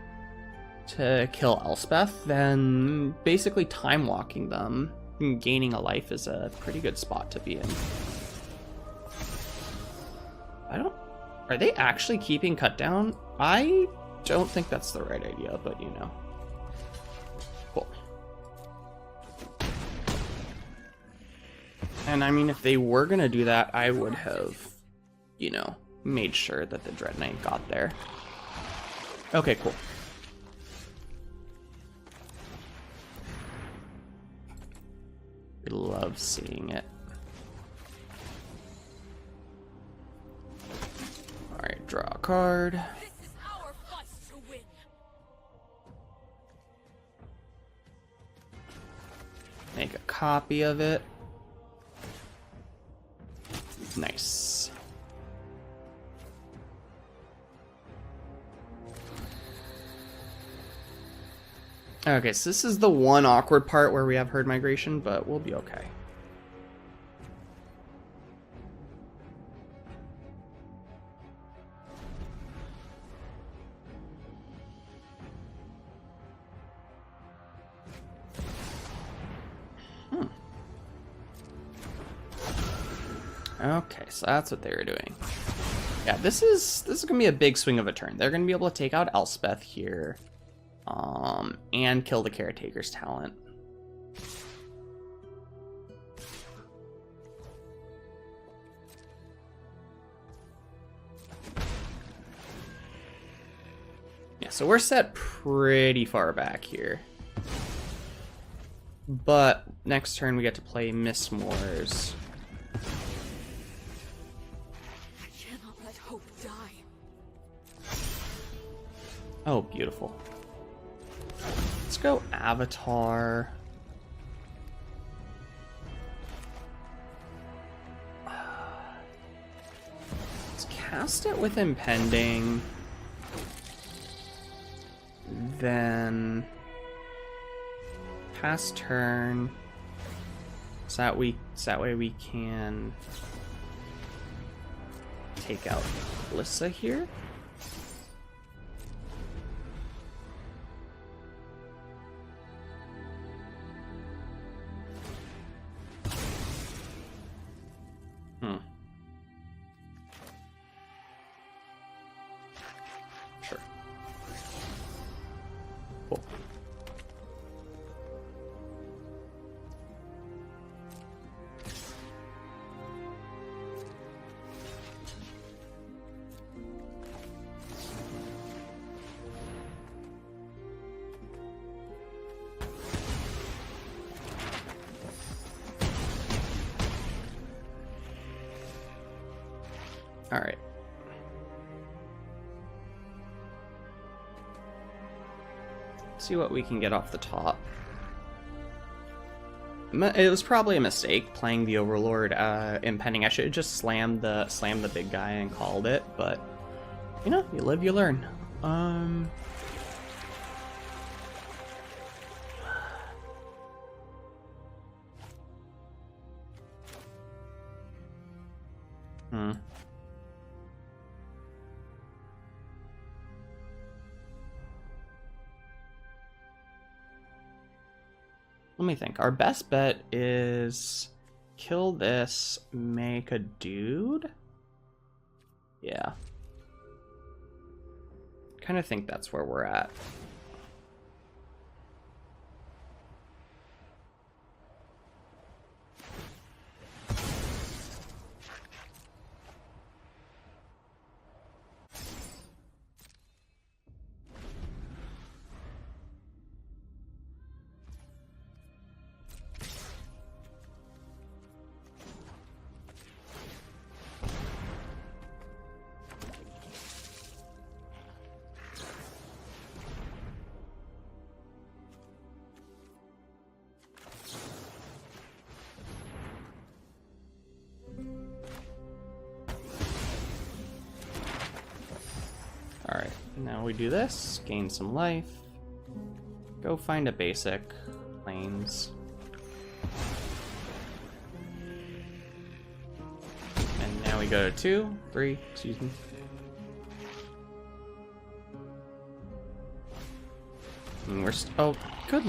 to kill Elspeth, then basically time walking them and gaining a life is a pretty good spot to be in. Are they actually keeping Cut Down? I don't think that's the right idea, but you know. Cool. And I mean, if they were gonna do that, I would have, you know, made sure that the Dread Knight got there. Okay, cool. We love seeing it. Alright, draw a card. This is our fight to win. Make a copy of it. Nice. Okay, so this is the one awkward part where we have herd migration, but we'll be okay. Okay, so that's what they were doing. Yeah, this is gonna be a big swing of a turn. They're gonna be able to take out Elspeth here, and kill the Caretaker's talent. Yeah, so we're set pretty far back here. But next turn we get to play Mistmoors. Oh, beautiful. Let's go Avatar. Let's cast it with Impending. Then pass turn. So that way we can take out Lissa here. Sure. Cool. All right. See what we can get off the top. It was probably a mistake playing the Overlord impending. I should have just slammed the big guy and called it, but you know, you live, you learn. let me think. Our best bet is kill this, make a dude. Yeah. Kind of think that's where we're at. Alright, now we do this, gain some life, go find a basic, planes. And now we go to 3, excuse me. And we're oh, good.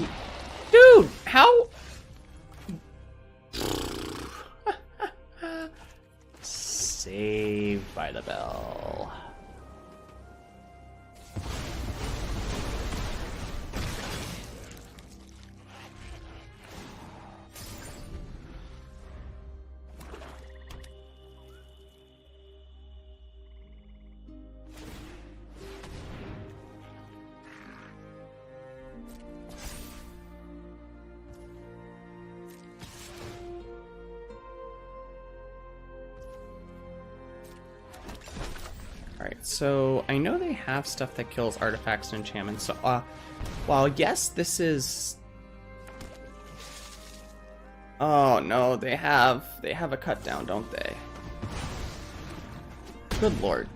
Dude, how? Saved by the bell. Alright, so I know they have stuff that kills artifacts and enchantments, so while yes, this is... Oh no, they have a cut down, don't they? Good lord.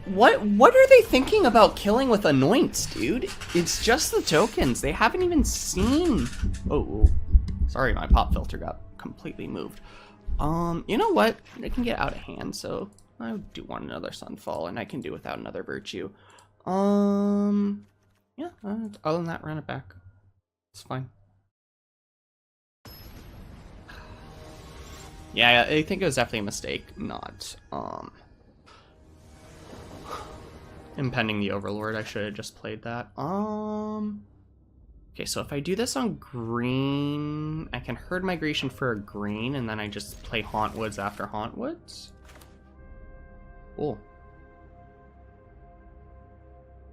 What are they thinking about killing with anoints, dude? It's just the tokens. They haven't even seen... Oh, sorry, my pop filter got completely moved. You know what? They can get out of hand, so I do want another Sunfall, and I can do without another Virtue. Yeah, other than that, run it back. It's fine. Yeah, I think it was definitely a mistake, not, impending the Overlord. I should have just played that. Okay, so if I do this on green, I can Herd Migration for a green, and then I just play Hauntwoods after Hauntwoods. Cool.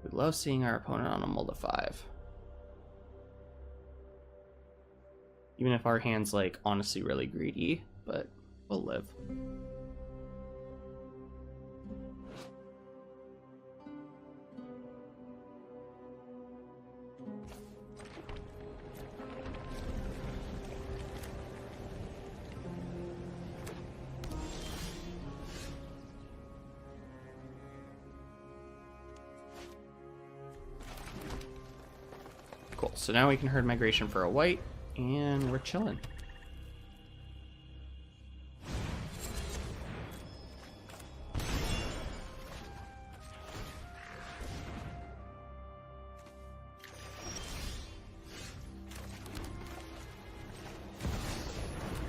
We love seeing our opponent on a mull to 5. Even if our hand's, like, honestly really greedy, but we'll live. Cool, so now we can Herd Migration for a white, and we're chilling.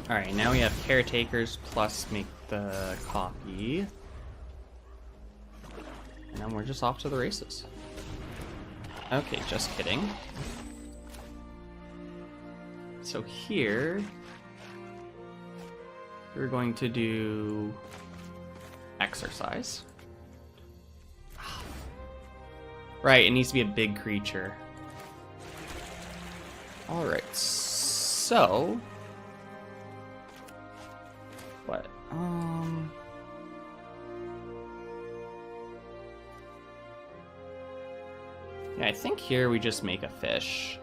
Alright, now we have Caretakers plus make the copy. And then we're just off to the races. Okay, just kidding. So here, we're going to do Exorcise. Right, it needs to be a big creature. Alright, so... What? Yeah, I think here we just make a fish.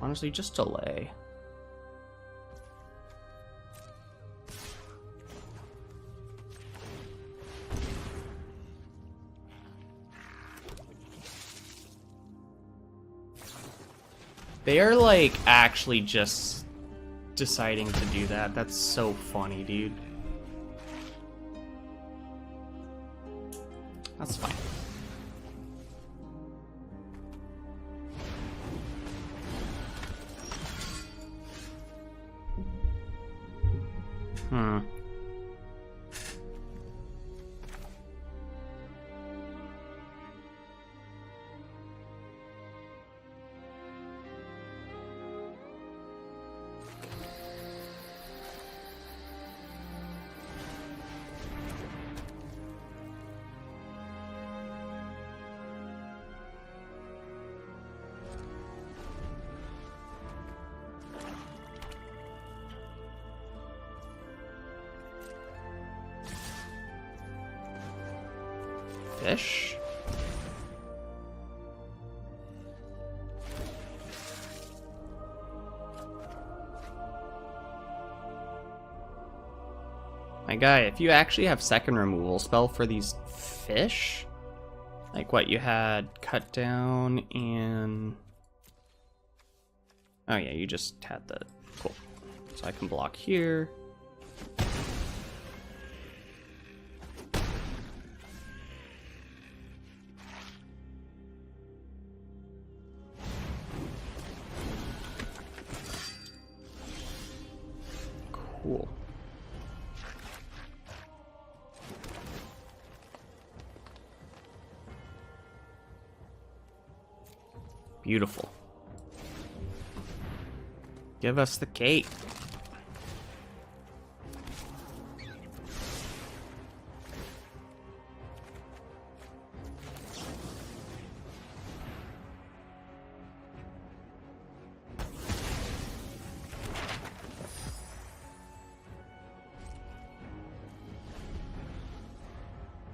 Honestly, just delay. They are like actually just deciding to do that. That's so funny, dude. That's fine. fish. My guy, if you actually have second removal spell for these fish, like what you had cut down and... Oh yeah, you just had the... Cool. So I can block here. Cool. Beautiful. Give us the cake.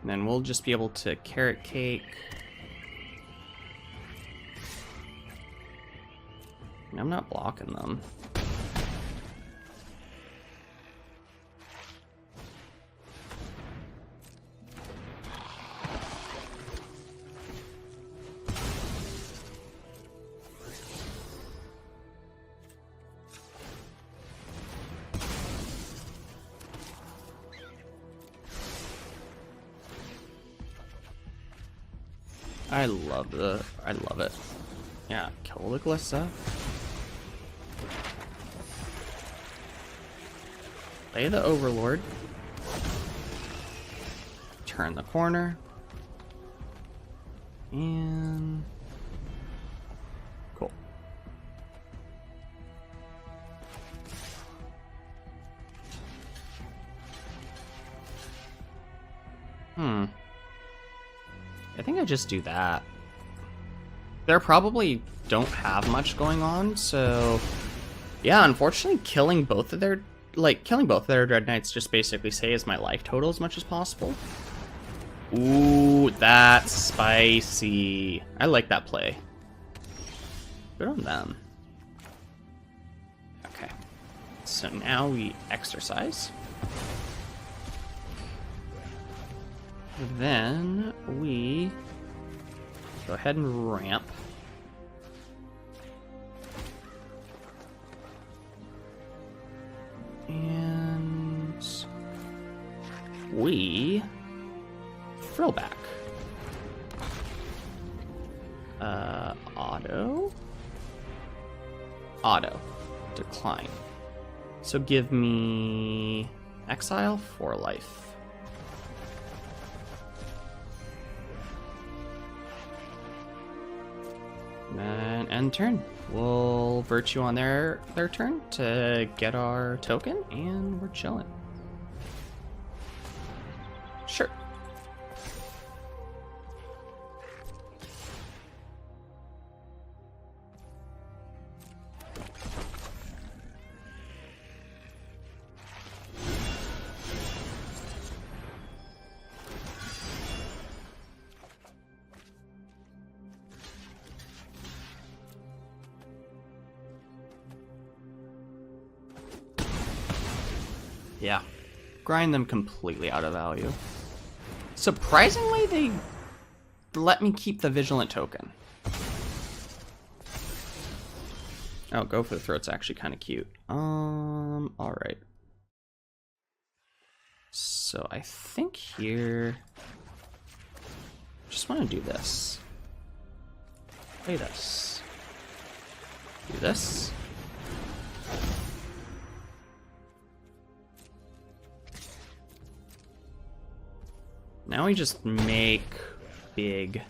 And then we'll just be able to carrot cake. I'm not blocking them. I love it. Yeah, kill the Glissa. Play the Overlord. Turn the corner. And... Cool. I think I just do that. They probably don't have much going on, so... Yeah, unfortunately, killing both of their Dread Knights just basically saves my life total as much as possible. Ooh, that's spicy. I like that play. Good on them. Okay. So now we Exorcise. Then we go ahead and ramp. And we frill back. Auto. Decline. So give me exile for life. And end turn. We'll virtue on their turn to get our token, and we're chilling. Sure. Yeah, grind them completely out of value. Surprisingly, they let me keep the Vigilant token. Oh, go for the throat's actually kind of cute. Alright. So I think here... just want to do this. Play this. Do this. Now we just make big.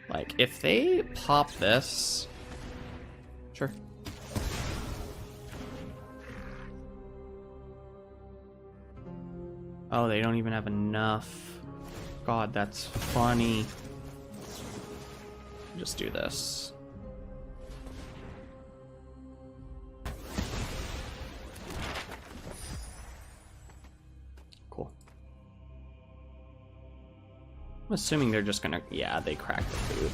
Like, if they pop this... Sure. Oh, they don't even have enough. God, that's funny. Just do this. I'm assuming they're just gonna, yeah, they cracked the food.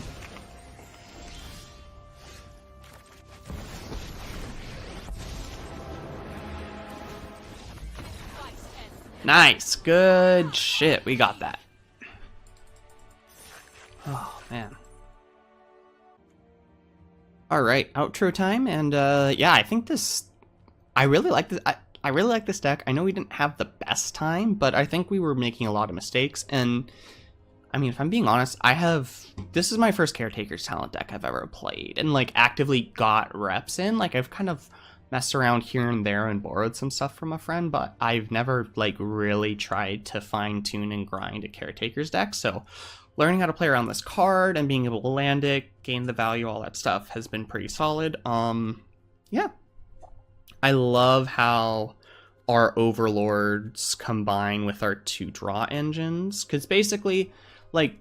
Nice, good shit, we got that. Oh, man. Alright, outro time, and yeah, I think this, I really like this, I really like this deck. I know we didn't have the best time, but I think we were making a lot of mistakes, and I mean, if I'm being honest, this is my first Caretaker's Talent deck I've ever played, and like actively got reps in. Like I've kind of messed around here and there and borrowed some stuff from a friend, but I've never like really tried to fine tune and grind a Caretaker's deck. So learning how to play around this card and being able to land it, gain the value, all that stuff has been pretty solid. Yeah. I love how our Overlords combine with our 2-draw engines, because basically, like,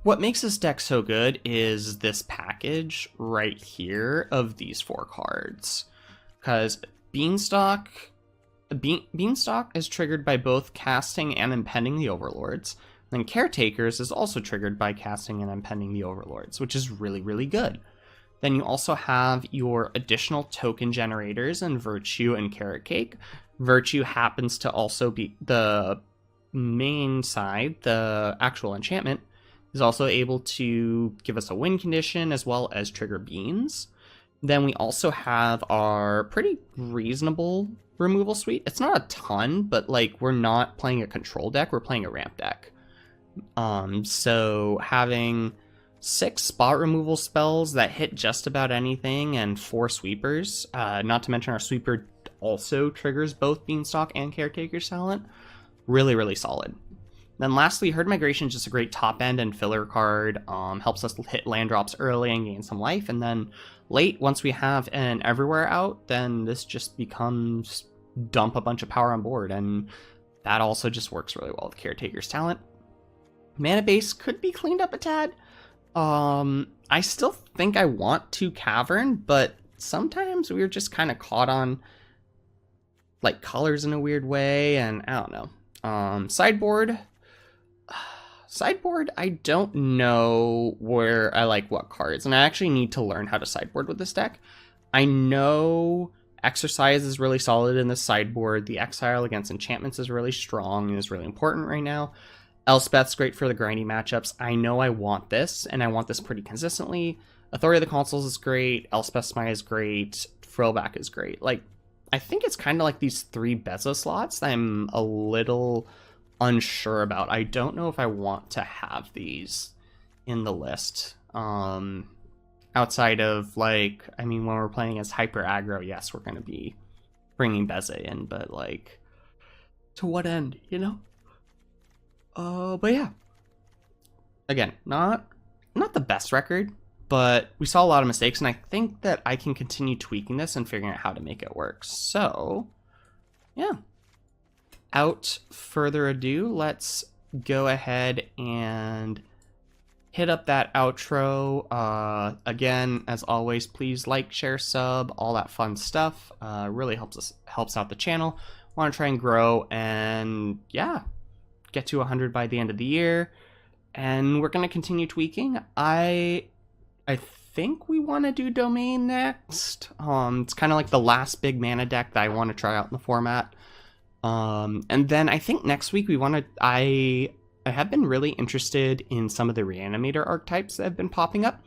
what makes this deck so good is this package right here of these 4 cards. Because Beanstalk is triggered by both casting and impending the Overlords. Then Caretakers is also triggered by casting and impending the Overlords, which is really, really good. Then you also have your additional token generators in Virtue and Carrot Cake. Virtue happens to also be the main side, the actual enchantment, is also able to give us a win condition as well as trigger beans. Then we also have our pretty reasonable removal suite. It's not a ton, but like we're not playing a control deck, we're playing a ramp deck. So having 6 spot removal spells that hit just about anything and 4 sweepers, not to mention our sweeper also triggers both Beanstalk and Caretaker's Talent. Really, really solid. Then lastly, Herd Migration is just a great top end and filler card. Helps us hit land drops early and gain some life. And then late, once we have an Everywhere out, then this just becomes dump a bunch of power on board. And that also just works really well with Caretaker's Talent. Mana base could be cleaned up a tad. I still think I want to Cavern, but sometimes we're just kind of caught on like colors in a weird way, and I don't know. Sideboard, I don't know where I like what cards, and I actually need to learn how to sideboard with this deck. I know Exorcise is really solid in this sideboard. The Exile against enchantments is really strong and is really important right now. Elspeth's great for the grindy matchups. I know I want this, and I want this pretty consistently. Authority of the Consuls is great. Elspeth's Smite is great. Frillback is great. Like, I think it's kind of like these 3 Beza slots that I'm a little unsure about. I don't know if I want to have these in the list. Outside of, like, I mean, when we're playing as hyper aggro, yes, we're going to be bringing Beza in, but, like, to what end, you know? But yeah. Again, not the best record, but we saw a lot of mistakes, and I think that I can continue tweaking this and figuring out how to make it work. So, yeah. Without further ado, let's go ahead and hit up that outro. Again, as always, please like, share, sub, all that fun stuff. Really helps out the channel. Want to try and grow, and yeah, get to 100 by the end of the year. And we're going to continue tweaking. I think we want to do Domain next. It's kind of like the last big mana deck that I want to try out in the format. And then I think next week we want to... I have been really interested in some of the Reanimator archetypes that have been popping up.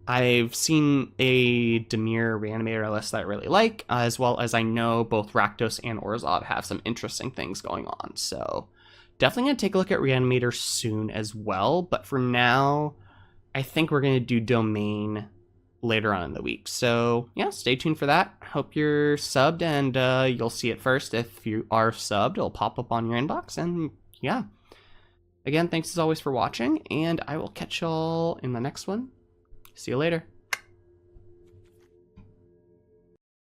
I've seen a Dimir Reanimator list that I really like, as well as I know both Rakdos and Orzhov have some interesting things going on. So definitely going to take a look at Reanimator soon as well. But for now, I think we're going to do Domain later on in the week. So yeah, stay tuned for that. Hope you're subbed, and you'll see it first. If you are subbed, it'll pop up on your inbox. And yeah, again, thanks as always for watching, and I will catch y'all in the next one. See you later.